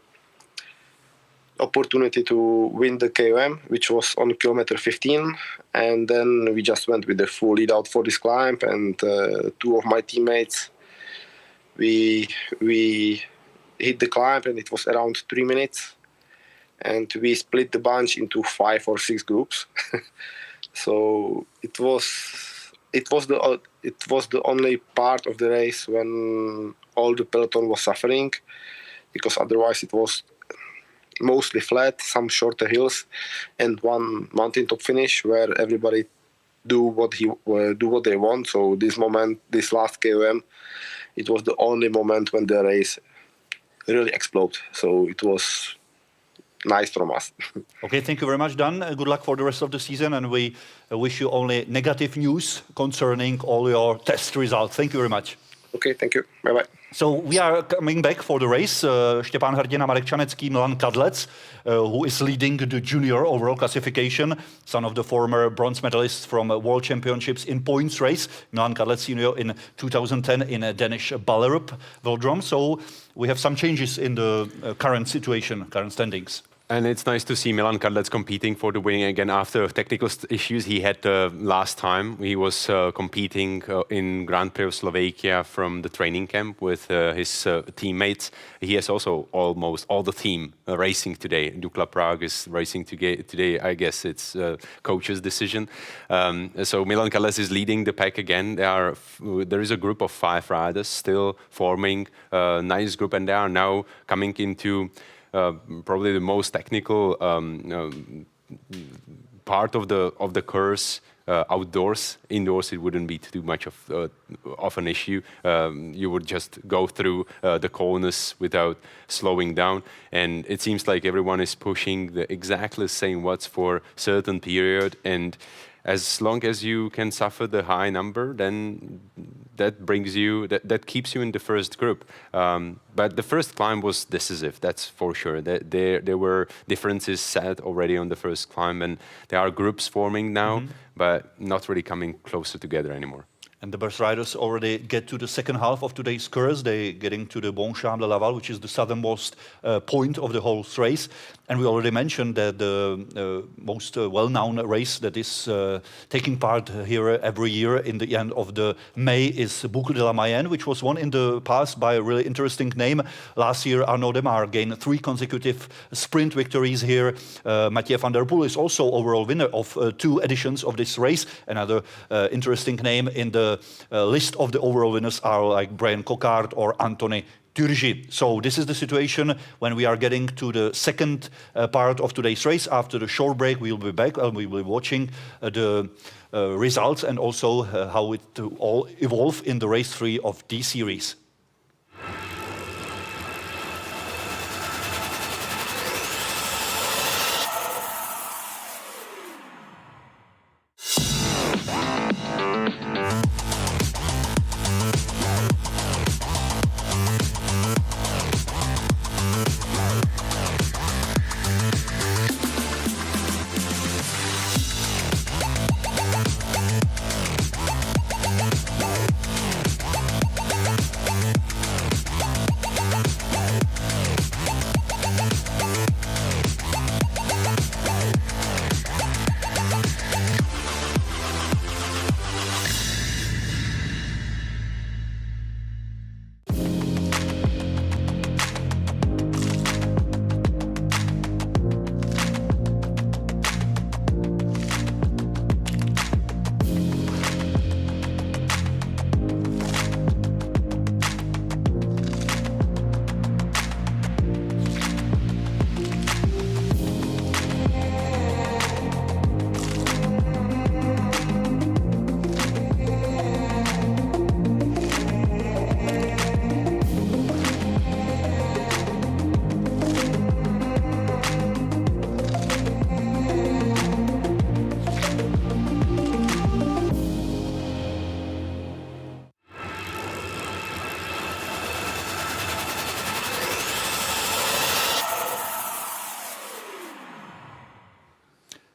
opportunity to win the KOM, which was on kilometer 15. And then we just went with the full lead out for this climb. And 2 of my teammates, we hit the climb, and it was around 3 minutes. And we split the bunch into 5 or 6 groups. So it was the only part of the race when all the peloton was suffering, because otherwise it was mostly flat, some shorter hills, and one mountaintop finish where everybody do what they want. So this last KOM, it was the only moment when the race really exploded. So it was nice from us. Okay, thank you very much, Dan. Good luck for the rest of the season, and we wish you only negative news concerning all your test results. Thank you very much. Okay, thank you. Bye-bye. So we are coming back for the race. Štěpán Hrdina, Marek Čanecký, Milan Kadlec, who is leading the junior overall classification, son of the former bronze medalist from World Championships in points race, Milan Kadlec senior in 2010 in a Danish Ballerup Velodrome. So we have some changes in the current situation, current standings. And it's nice to see Milan Kadlec competing for the winning again after technical issues he had last time. He was competing in Grand Prix of Slovakia from the training camp with his teammates. He has also almost all the team racing today. Dukla Prague is racing today. I guess it's coach's decision. So Milan Kadlec is leading the pack again. There is a group of 5 riders still forming a nice group, and they are now coming into probably the most technical part of the course outdoors. Indoors, it wouldn't be too much of an issue. You would just go through the corners without slowing down, and it seems like everyone is pushing the exactly same watts for certain period, and as long as you can suffer the high number, then that keeps you in the first group. But the first climb was decisive, that's for sure. There were differences set already on the first climb, and there are groups forming now, but not really coming closer together anymore. And the best riders already get to the second half of today's course. They're getting to the Bonchamp-de-Laval, which is the southernmost point of the whole race. And we already mentioned that the most well-known race that is taking part here every year in the end of the May is Boucle de la Mayenne, which was won in the past by a really interesting name. Last year, Arnaud Demar gained 3 consecutive sprint victories here. Mathieu van der Poel is also overall winner of 2 editions of this race. Another interesting name in the list of the overall winners are like Brian Coquard or Anthony Turgi. So this is the situation when we are getting to the second part of today's race. After the short break, we'll be back and we will be watching the results and also how it all evolve in the race 3 of this series.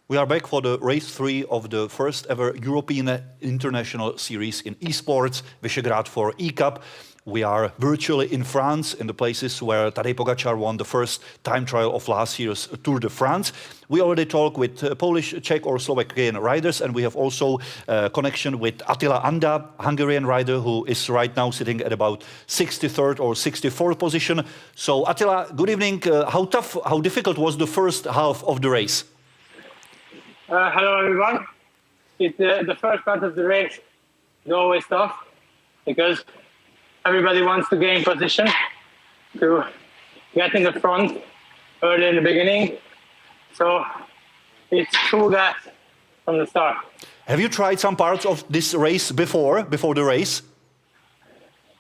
We are back for the race 3 of the first ever European International Series in esports, Visegrad for E-Cup. We are virtually in France, in the places where Tadej Pogačar won the first time trial of last year's Tour de France. We already talked with Polish, Czech or Slovakian riders, and we have also a connection with Attila Anda, Hungarian rider who is right now sitting at about 63rd or 64th position. So Attila, good evening. How tough, how difficult was the first half of the race? Hello everyone. The first part of the race is always tough because everybody wants to gain position, to get in the front early in the beginning. So it's full gas from the start. Have you tried some parts of this race before the race?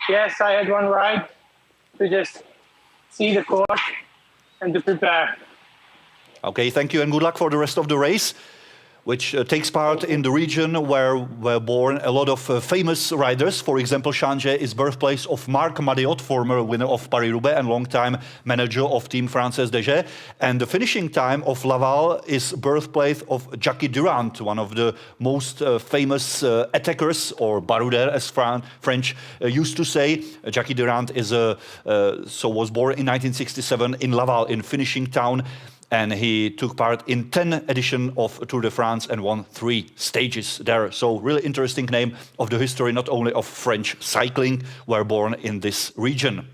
Yes, I had one ride to just see the course and to prepare. Okay, thank you and good luck for the rest of the race, which takes part in the region where were born a lot of famous riders. For example, Changé is birthplace of Marc Madiot, former winner of Paris-Roubaix and long-time manager of Team Frances DG. And the finishing time of Laval is birthplace of Jackie Durand, one of the most famous attackers, or baroudeur as French used to say. Jackie Durand is was born in 1967 in Laval, in finishing town. And he took part in 10 editions of Tour de France and won 3 stages there. So really interesting name of the history, not only of French cycling, were born in this region.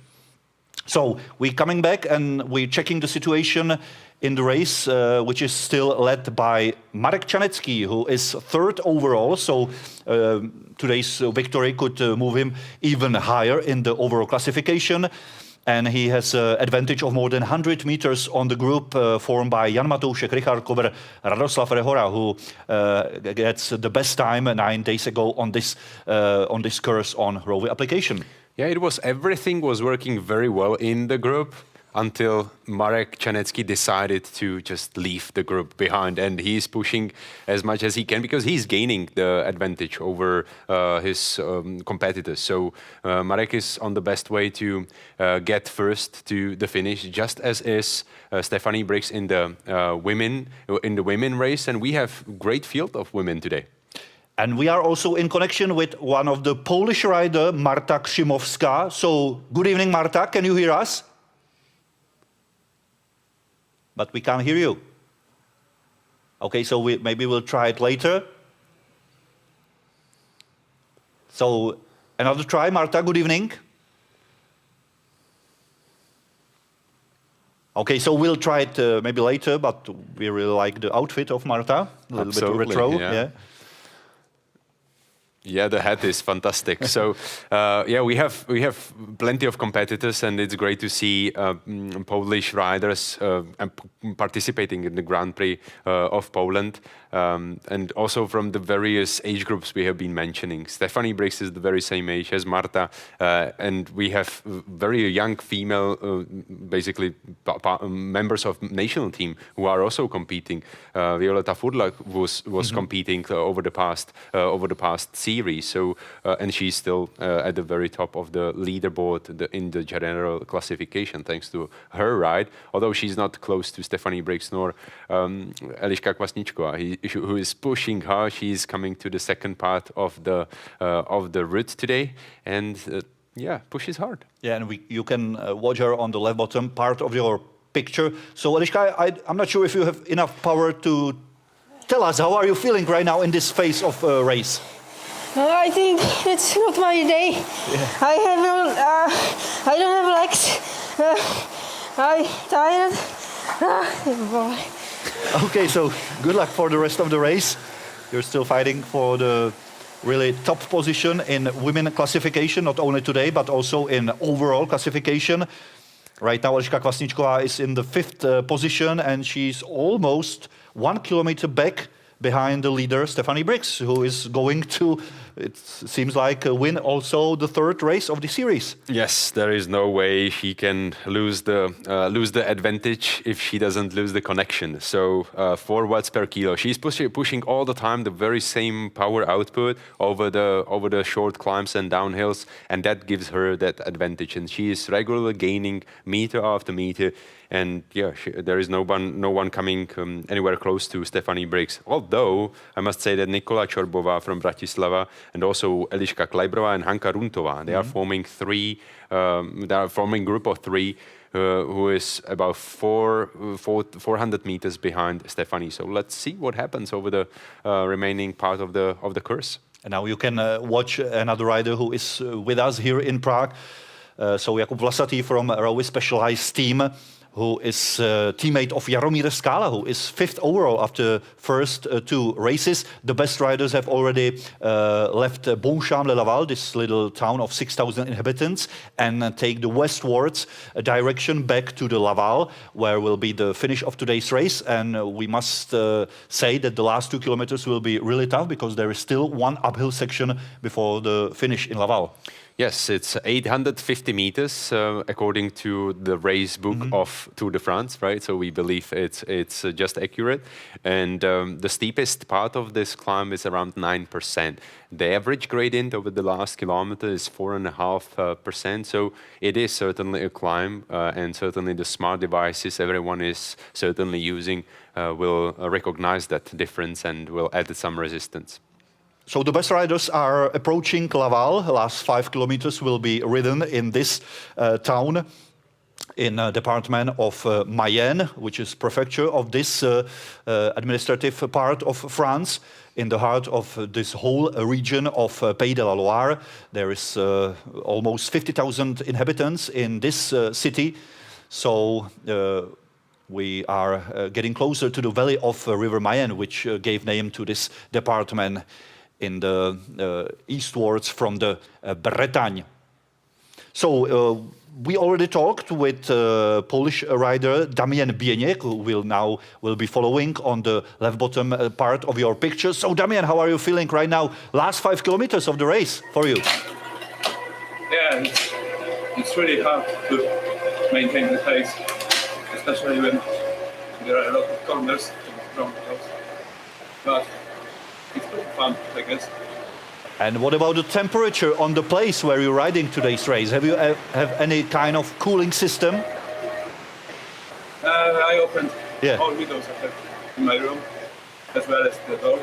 So we're coming back and we're checking the situation in the race, which is still led by Marek Čanecký, who is 3rd overall. So today's victory could move him even higher in the overall classification. And he has an advantage of more than 100 meters on the group formed by Jan Matoušek, Richard Kober, Radoslav Rehora, who gets the best time 9 days ago on this course on ŽIVY application. Yeah, everything was working very well in the group until Marek Čanecký decided to just leave the group behind, and he's pushing as much as he can because he's gaining the advantage over his competitors. So Marek is on the best way to get first to the finish, just as is Stephanie Briggs in the women race, and we have great field of women today. And we are also in connection with one of the Polish rider, Marta Krzymowska. So, good evening, Marta. Can you hear us? But we can't hear you. Okay, so maybe we'll try it later. So, another try, Marta. Good evening. Okay, so we'll try it maybe later, but we really like the outfit of Marta. A little Absolutely, bit retro. yeah. Yeah, the hat is fantastic. So, we have plenty of competitors, and it's great to see Polish riders participating in the Grand Prix of Poland, and also from the various age groups we have been mentioning. Stephanie Briggs is the very same age as Marta, and we have very young female, basically members of national team who are also competing. Violeta Furla was competing over the past series. So, and she's still at the very top of the leaderboard in the general classification, thanks to her ride. Although she's not close to Stephanie Briggs nor Eliška Kvasničková, who is pushing her. She's coming to the second part of the route today, and pushes hard. Yeah, and you can watch her on the left bottom part of your picture. So, Eliška, I'm not sure if you have enough power to tell us how are you feeling right now in this phase of race. I think it's not my day. Yeah. I don't have legs. I'm tired. Boy. Okay, so good luck for the rest of the race. You're still fighting for the really top position in women classification, not only today, but also in overall classification. Right now, Eliška Kvasničková is in the 5th position, and she's almost 1 kilometer back behind the leader, Stephanie Briggs, who is going to, it seems like, win also the 3rd race of the series. Yes, there is no way she can lose the advantage if she doesn't lose the connection. So 4 watts per kilo. She's pushing all the time the very same power output over the short climbs and downhills, and that gives her that advantage. And she is regularly gaining meter after meter. And there is no one coming anywhere close to Stephanie Briggs. Although I must say that Nikola Čorbová from Bratislava and also Eliška Klajbrová and Hanka Runtová, they are forming group of 3 who is about 400 meters behind Stephanie. So let's see what happens over the remaining part of the course. And now you can watch another rider who is with us here in Prague. So Jakub Vlasatý from Rovnako Specialized team, who is a teammate of Jaromír Skála, who is 5th overall after first 2 races. The best riders have already left Bonchamp-le-Laval, this little town of 6,000 inhabitants, and take the westwards direction back to the Laval, where will be the finish of today's race. And we must say that the last 2 kilometers will be really tough, because there is still 1 uphill section before the finish in Laval. Yes, it's 850 meters according to the race book of Tour de France, right? So we believe it's just accurate. And the steepest part of this climb is around 9%. The average gradient over the last kilometer is 4.5%. So it is certainly a climb, and certainly the smart devices everyone is certainly using will recognize that difference and will add some resistance. So the best riders are approaching Laval. The last 5 kilometers will be ridden in this town in department of Mayenne, which is prefecture of this administrative part of France, in the heart of this whole region of Pays de la Loire. There is almost 50,000 inhabitants in this city. So we are getting closer to the valley of River Mayenne, which gave name to this department in the eastwards from the Bretagne. So we already talked with Polish rider Damian Bieniek, who will be following on the left bottom part of your picture. So Damian, how are you feeling right now? Last 5 kilometers of the race for you. Yeah, it's really hard to maintain the pace, especially when there are a lot of corners from the house. But it's pretty fun, I guess. And what about the temperature on the place where you're riding today's race? Have you have any kind of cooling system? I opened all windows I have in my room, as well as the door.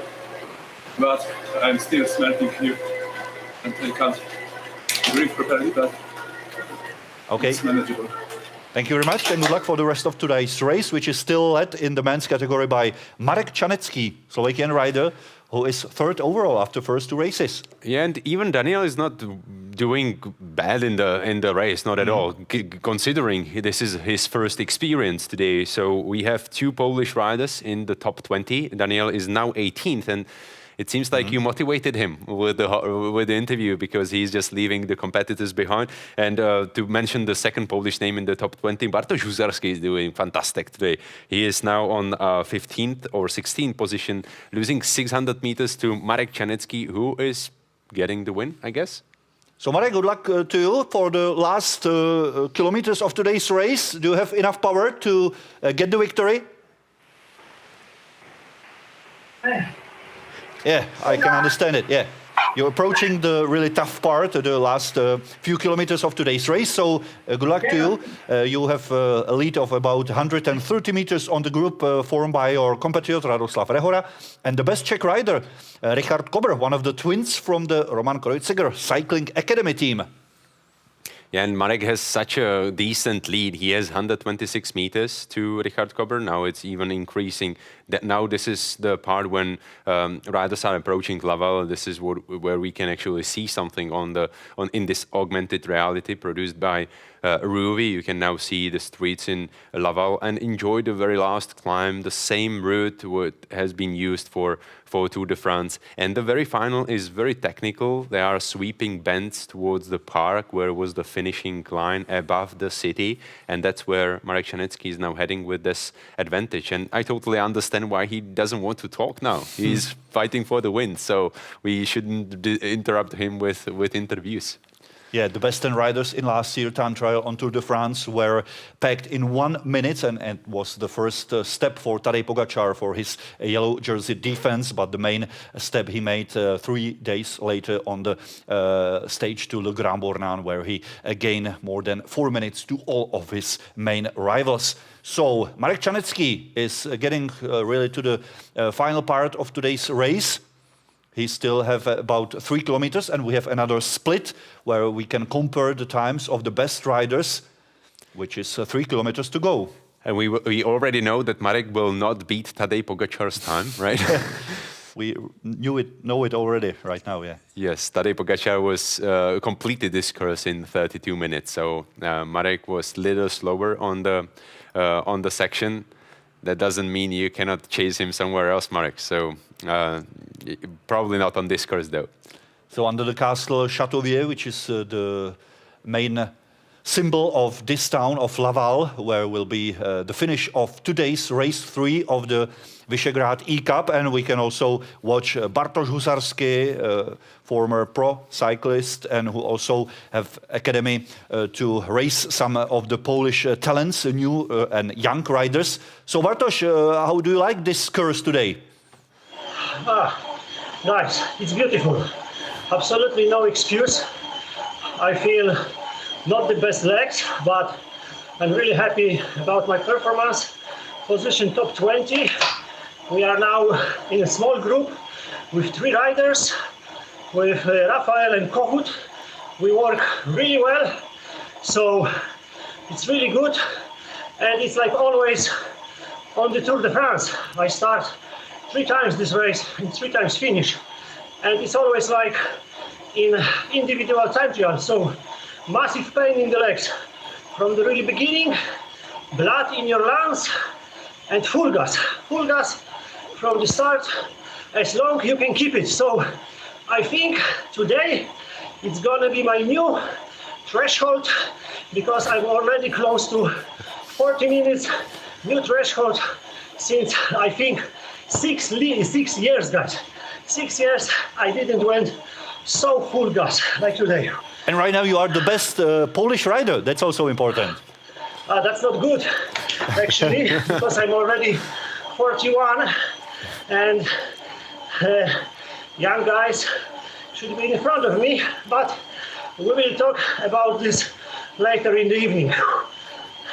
but I'm still smelting here, and I can't drink properly, but it's manageable. Thank you very much, and good luck for the rest of today's race, which is still led in the men's category by Marek Čanecký, Slovakian rider, who is third overall after first two races. Yeah, and even Daniel is not doing bad in the race, not at all, considering this is his first experience today. So we have two Polish riders in the top 20. Daniel is now 18th, and it seems like you motivated him with the interview, because he's just leaving the competitors behind. And to mention the second Polish name in the top 20, Bartosz Husarski is doing fantastic today. He is now on 15th or 16th position, losing 600 meters to Marek Čanecký, who is getting the win, I guess. So Marek, good luck to you for the last kilometers of today's race. Do you have enough power to get the victory? Yeah, I can understand it, yeah. You're approaching the really tough part, the last few kilometers of today's race, so good luck to you. You have a lead of about 130 meters on the group formed by your compatriot Radoslav Rehora, and the best Czech rider, Richard Kober, one of the twins from the Roman Kreuziger Cycling Academy team. Yeah, and Marek has such a decent lead. He has 126 meters to Richard Kober. Now it's even increasing. Now this is the part when riders are approaching Laval. This is where we can actually see something in this augmented reality produced by ŽIVY. You can now see the streets in Laval and enjoy the very last climb, the same route what has been used for Tour de France. And the very final is very technical. There are sweeping bends towards the park where was the finishing line above the city. And that's where Marek Čanecký is now heading with this advantage. And I totally understand why he doesn't want to talk now. He's fighting for the win. So we shouldn't interrupt him with interviews. Yeah, the best 10 riders in last year's time trial on Tour de France were packed in 1 minute, and was the first step for Tadej Pogačar for his yellow jersey defense, but the main step he made 3 days later on the stage to Le Grand Bornand, where he gained more than 4 minutes to all of his main rivals. So Marek Čanecký is getting really to the final part of today's race. He still have about 3 kilometers, and we have another split where we can compare the times of the best riders, which is 3 kilometers to go. And we already know that Marek will not beat Tadej Pogačar's time, right? We know it already right now, yeah. Yes, Tadej Pogačar was completed this course in 32 minutes, so Marek was a little slower on the section. That doesn't mean you cannot chase him somewhere else, Marek. So probably not on this course, though. So under the castle Châteauvieux, which is the main symbol of this town of Laval, where will be the finish of today's race 3 of the Visegrad E-Cup. And we can also watch Bartosz Husarski, former pro cyclist, and who also have academy to race some of the Polish talents, new and young riders. So Bartosz, how do you like this course today? Nice, it's beautiful. Absolutely no excuse. I feel not the best legs, but I'm really happy about my performance. Position top 20. We are now in a small group with 3 riders, with Rafael and Kohut. We work really well, so it's really good. And it's like always on the Tour de France. I start 3 times this race and 3 times finish. And it's always like in individual time trial. So massive pain in the legs from the really beginning, blood in your lungs, and full gas from the start, as long you can keep it. So I think today it's gonna be my new threshold, because I'm already close to 40 minutes, new threshold since I think 6 years, guys. 6 years I didn't went so full gas like today. And right now you are the best Polish rider. That's also important. That's not good, actually, because I'm already 41, and young guys should be in front of me, but we will talk about this later in the evening.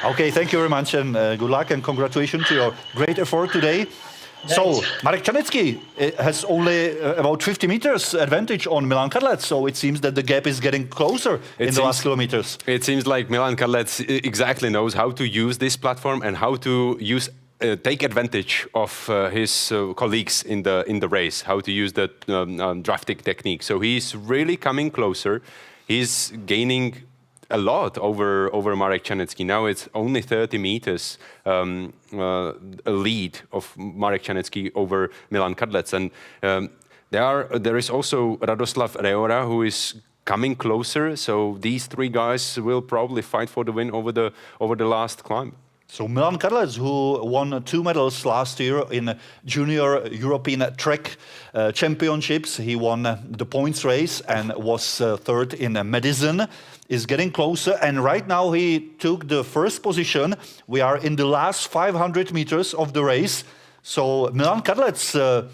Okay, thank you very much, and good luck and congratulations to your great effort today. So, Marek Čanecký has only about 50 meters advantage on Milan Kadlec, so it seems that the gap is getting closer in the last kilometers. It seems like Milan Kadlec exactly knows how to use this platform and how to take advantage of his colleagues in the race, how to use the drafting technique. So he's really coming closer. He's gaining a lot over Marek Čanecký. Now it's only 30 meters a lead of Marek Čanecký over Milan Kadlec. And there is also Radoslav Rehora, who is coming closer. So these three guys will probably fight for the win over the last climb. So Milan Kadlec, who won 2 medals last year in Junior European Track Championships, he won the points race and was third in Madison, is getting closer. And right now he took the first position. We are in the last 500 meters of the race. So Milan Kadlec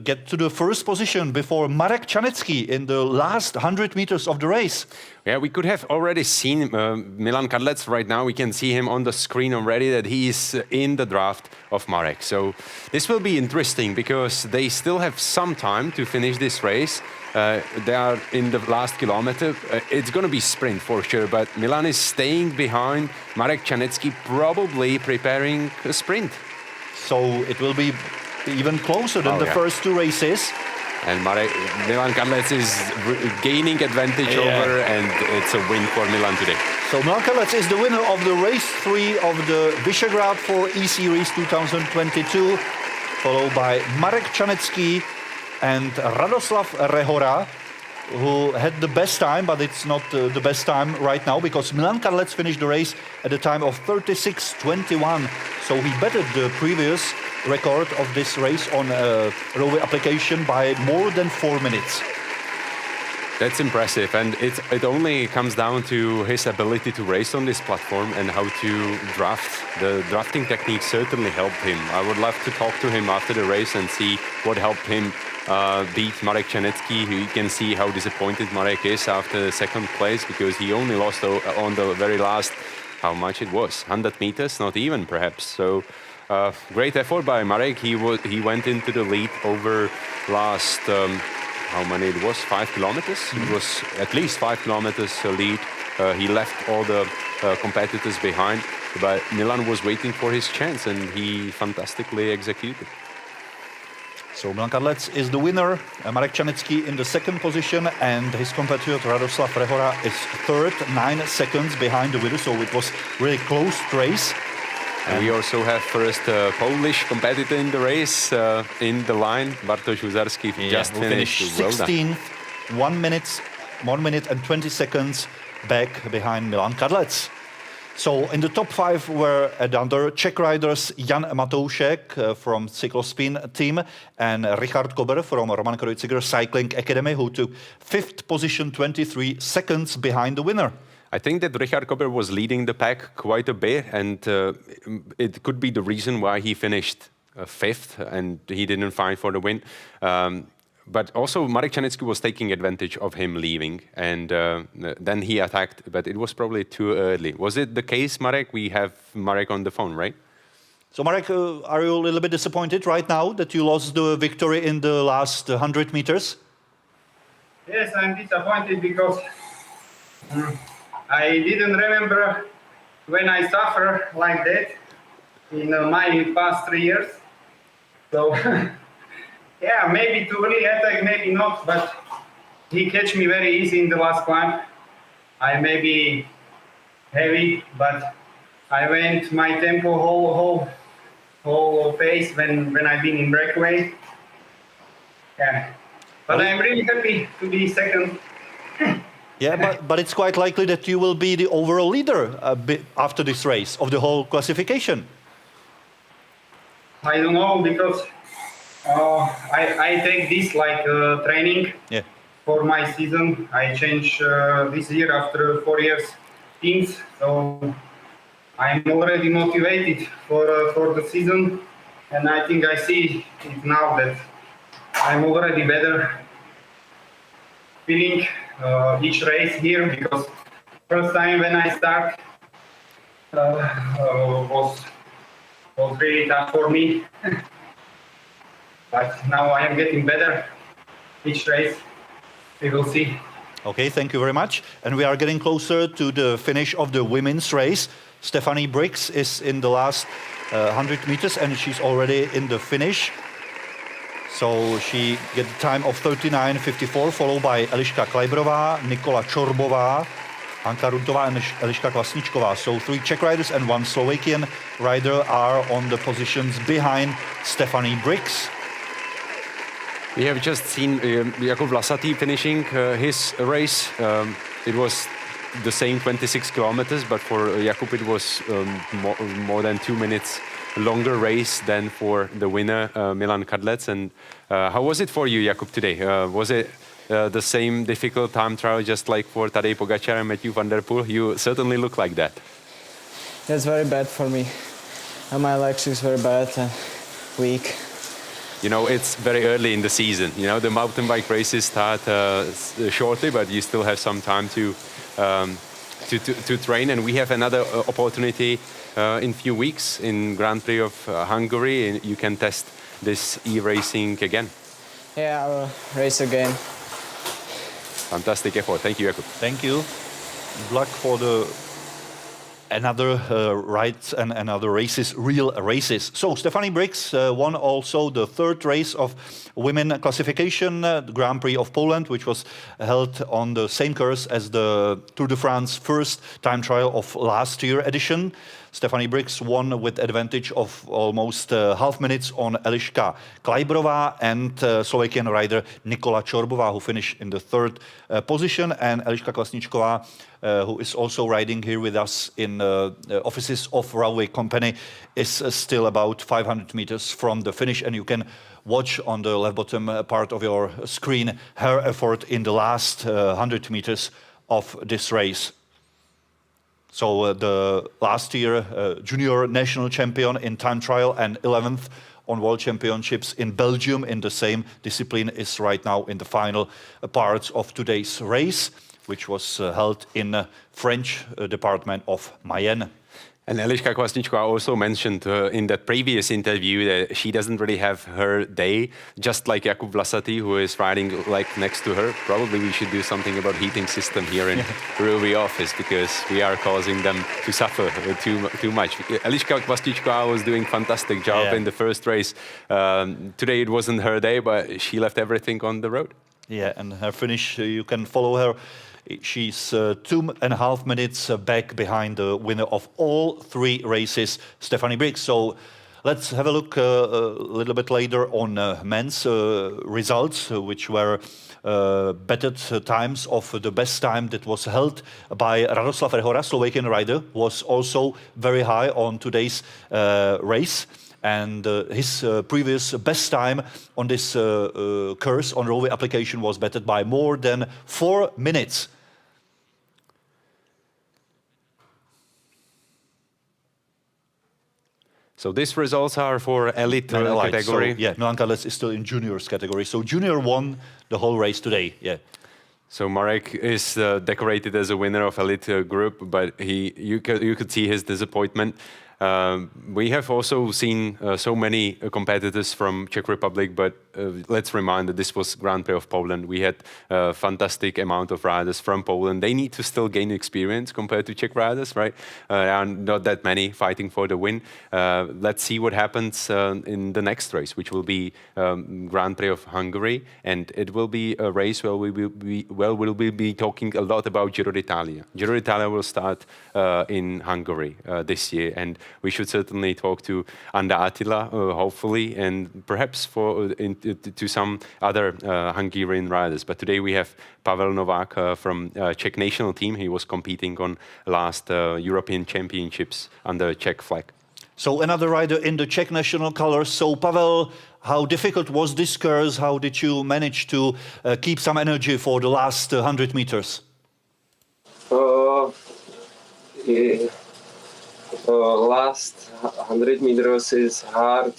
get to the first position before Marek Čanecký in the last 100 meters of the race. Yeah, we could have already seen Milan Kadlec right now. We can see him on the screen already that he is in the draft of Marek. So this will be interesting because they still have some time to finish this race. They are in the last kilometer. It's going to be sprint for sure, but Milan is staying behind Marek Čanecký, probably preparing a sprint. So it will be even closer than the first 2 races. And Milan Kadlec is gaining advantage over, and it's a win for Milan today. So Milan Kadlec is the winner of the race 3 of the Visegrad for E-Series 2022, followed by Marek Čanecký and Radoslav Rehora, who had the best time, but it's not the best time right now because Milan Kadlec finished the race at a time of 36:21. So he bettered the previous record of this race on a rovnako application by more than 4 minutes. That's impressive, and it only comes down to his ability to race on this platform and how to draft. The drafting technique certainly helped him. I would love to talk to him after the race and see what helped him beat Marek Čanecký. You can see how disappointed Marek is after second place because he only lost on the very last, how much it was, 100 meters, not even perhaps. So great effort by Marek. He went into the lead over last, how many it was, 5 kilometers? It was at least 5 kilometers lead. He left all the competitors behind, but Milan was waiting for his chance and he fantastically executed. So Milan Kadlec is the winner, Marek Čanecký in the second position, and his compatriot Radoslav Rehora is third, 9 seconds behind the winner, so it was really close race. And we also have first Polish competitor in the race in the line, Bartosz Huzarski, just finished 16th, 1 minute and 20 seconds back behind Milan Kadlec. So in the top 5 were other Czech riders Jan Matoušek from Cyclospin team and Richard Kober from Roman Kreuziger Cycling Academy, who took 5th position, 23 seconds behind the winner. I think that Richard Kober was leading the pack quite a bit, and it could be the reason why he finished 5th and he didn't fight for the win. But also Marek Čanecký was taking advantage of him leaving, and then he attacked, but it was probably too early. Was it the case, Marek? We have Marek on the phone, right? So Marek, are you a little bit disappointed right now that you lost the victory in the last 100 meters? Yes, I'm disappointed because I didn't remember when I suffered like that in my past 3 years. So, yeah, maybe to really attack, maybe not, but he catch me very easy in the last climb. I may be heavy, but I went my tempo whole pace when I've been in breakaway. Yeah, but I'm really happy to be second. Yeah, but it's quite likely that you will be the overall leader after this race of the whole classification. I don't know, because I take this like training for my season. I change this year after 4 years teams, so I'm already motivated for the season, and I think I see it now that I'm already better feeling each race here, because first time when I start was really tough for me. But now I am getting better each race. We will see. Okay, thank you very much. And we are getting closer to the finish of the women's race. Stephanie Briggs is in the last 100 meters and she's already in the finish. So she get the time of 39:54, followed by Eliška Klajbrová, Nikola Čorbová, Anka Runtová and Eliška Kvasničková. So 3 Czech riders and 1 Slovakian rider are on the positions behind Stephanie Briggs. We have just seen Jakub Vlasatý finishing his race. It was the same 26 kilometers, but for Jakub it was more than 2 minutes longer race than for the winner, Milan Kadlec. And how was it for you, Jakub, today? Was it the same difficult time trial just like for Tadej Pogačar and Mathieu van der Poel? You certainly look like that. That's very bad for me. And my legs is very bad and weak. You know, it's very early in the season. You know, the mountain bike races start shortly, but you still have some time to train. And we have another opportunity in few weeks in Grand Prix of Hungary, and you can test this e-racing again. Yeah, I will race again. Fantastic effort. Thank you, Jakub. Thank you. Good luck for the another rides and another races, real races. So Stephanie Briggs won also the 3rd race of women classification, the Grand Prix of Poland, which was held on the same course as the Tour de France first time trial of last year edition. Stephanie Briggs won with advantage of almost half minutes on Eliška Klajbrová and Slovakian rider Nikola Čorbová, who finished in the 3rd position, and Eliška Kvasničková, who is also riding here with us in offices of railway company, is still about 500 meters from the finish, and you can watch on the left bottom part of your screen her effort in the last 100 meters of this race. So the last year junior national champion in time trial and 11th on World Championships in Belgium in the same discipline is right now in the final parts of today's race, which was held in French department of Mayenne. And Eliška Kvasničková also mentioned in that previous interview that she doesn't really have her day, just like Jakub Vlasatý, who is riding like next to her. Probably we should do something about heating system here in Rovy office, because we are causing them to suffer too much. Eliška Kvasničková was doing fantastic job in the first race. Today it wasn't her day, but she left everything on the road. Yeah, and her finish, you can follow her. She's 2.5 minutes back behind the winner of all 3 races, Stephanie Briggs. So let's have a look a little bit later on men's results, which were bettered times of the best time that was held by Radoslav Rehora, Slovakian rider, was also very high on today's race. And his previous best time on this course on railway application was bettered by more than 4 minutes. So these results are for elite category. So, yeah, Milan Kadlec is still in juniors category. So junior won the whole race today. Yeah. So Marek is decorated as a winner of elite group, but you could see his disappointment. We have also seen so many competitors from Czech Republic, but let's remind that this was Grand Prix of Poland. We had a fantastic amount of riders from Poland. They need to still gain experience compared to Czech riders, right? There are not that many fighting for the win. Let's see what happens in the next race, which will be Grand Prix of Hungary, and it will be a race where we'll be talking a lot about Giro d'Italia. Giro d'Italia will start in Hungary this year, and we should certainly talk to Anda Attila, hopefully, and perhaps to some other Hungarian riders. But today we have Pavel Novák from Czech national team. He was competing on last European Championships under Czech flag. So another rider in the Czech national colors. So Pavel, how difficult was this course? How did you manage to keep some energy for the last 100 meters? Last 100 meters is hard.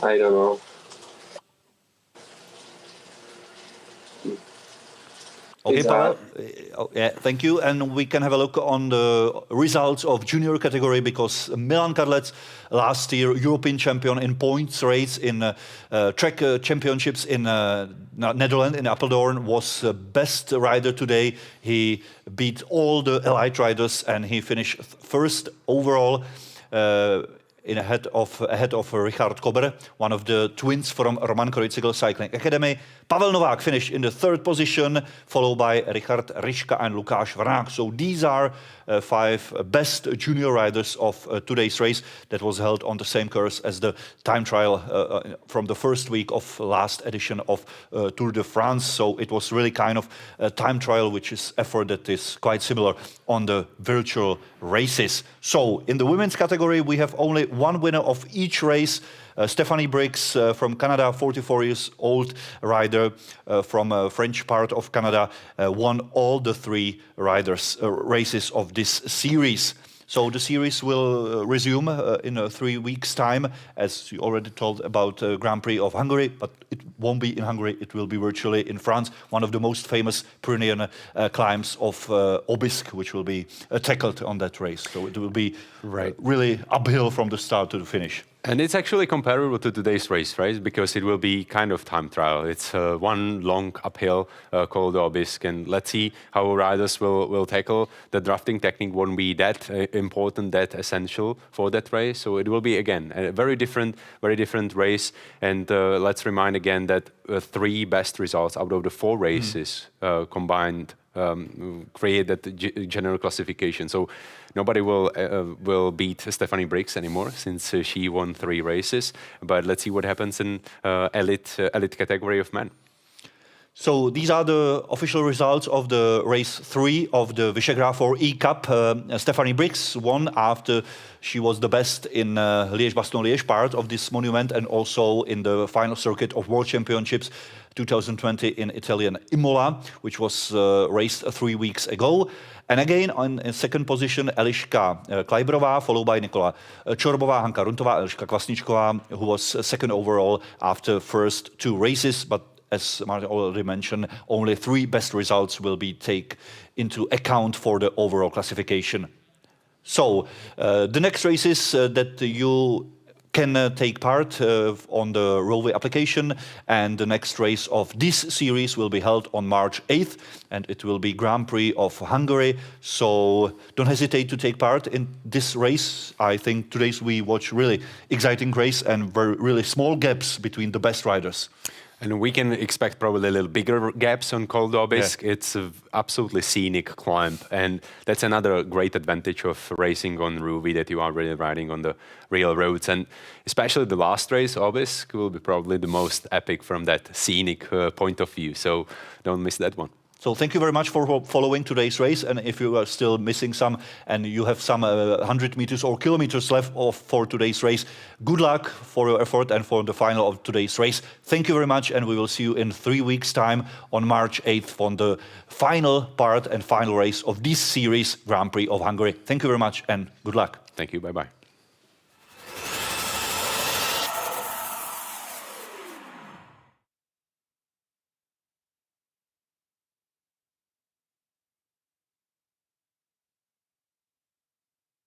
I don't know. Okay, Pavel. Yeah, thank you. And we can have a look on the results of junior category because Milan Kadlec, last year European champion in points race in track championships in Netherlands, in Apeldoorn, was best rider today. He beat all the elite riders and he finished first overall. Ahead of Richard Kober, one of the twins from Roman Krojcigl Cycling Academy. Pavel Novák finished in the third position, followed by Richard Ryška and Lukáš Vrnák. So these are 5 best junior riders of today's race that was held on the same course as the time trial from the first week of last edition of Tour de France. So it was really kind of a time trial, which is effort that is quite similar on the virtual races. So in the women's category, we have only one winner of each race. Stephanie Briggs from Canada, 44 years old rider from French part of Canada, won all the 3 races of this series. So the series will resume in 3 weeks' time, as you already told about Grand Prix of Hungary, but it won't be in Hungary, it will be virtually in France, one of the most famous Pyrenean climbs of Obisque, which will be tackled on that race. So it will be really uphill from the start to the finish. And it's actually comparable to today's race, right? Because it will be kind of time trial. It's one long uphill called Obisque, and let's see how riders will tackle. The drafting technique won't be that important, that essential for that race. So it will be, again, a very different race. And let's remind again that 3 best results out of the 4 races combined create that general classification. So nobody will beat Stephanie Briggs anymore since she won 3 races. But let's see what happens in elite category of men. So these are the official results of the race 3 of the Visegrad 4E Cup. Stephanie Briggs won after she was the best in Liège-Bastogne-Liège part of this monument and also in the final circuit of World Championships 2020 in Italian Imola, which was raced 3 weeks ago. And again, in second position, Eliška Klajberová, followed by Nikola Čorbová, Hanka Runtová, Eliška Kvasničková, who was second overall after first 2 races. But as Martin already mentioned, only 3 best results will be taken into account for the overall classification. So the next races that you can take part on the rovey application, and the next race of this series will be held on March 8th, and it will be Grand Prix of Hungary. So don't hesitate to take part in this race. I think today's we watch really exciting race and really small gaps between the best riders. And we can expect probably a little bigger gaps on Col d'Aubisque. Yeah. It's an absolutely scenic climb, and that's another great advantage of racing on Rovey, that you are really riding on the real roads. And especially the last race, Aubisque, will be probably the most epic from that scenic point of view. So don't miss that one. So thank you very much for following today's race. And if you are still missing some and you have some 100 meters or kilometers left for today's race, good luck for your effort and for the final of today's race. Thank you very much, and we will see you in 3 weeks' time on March 8th on the final part and final race of this series, Grand Prix of Hungary. Thank you very much and good luck. Thank you. Bye-bye.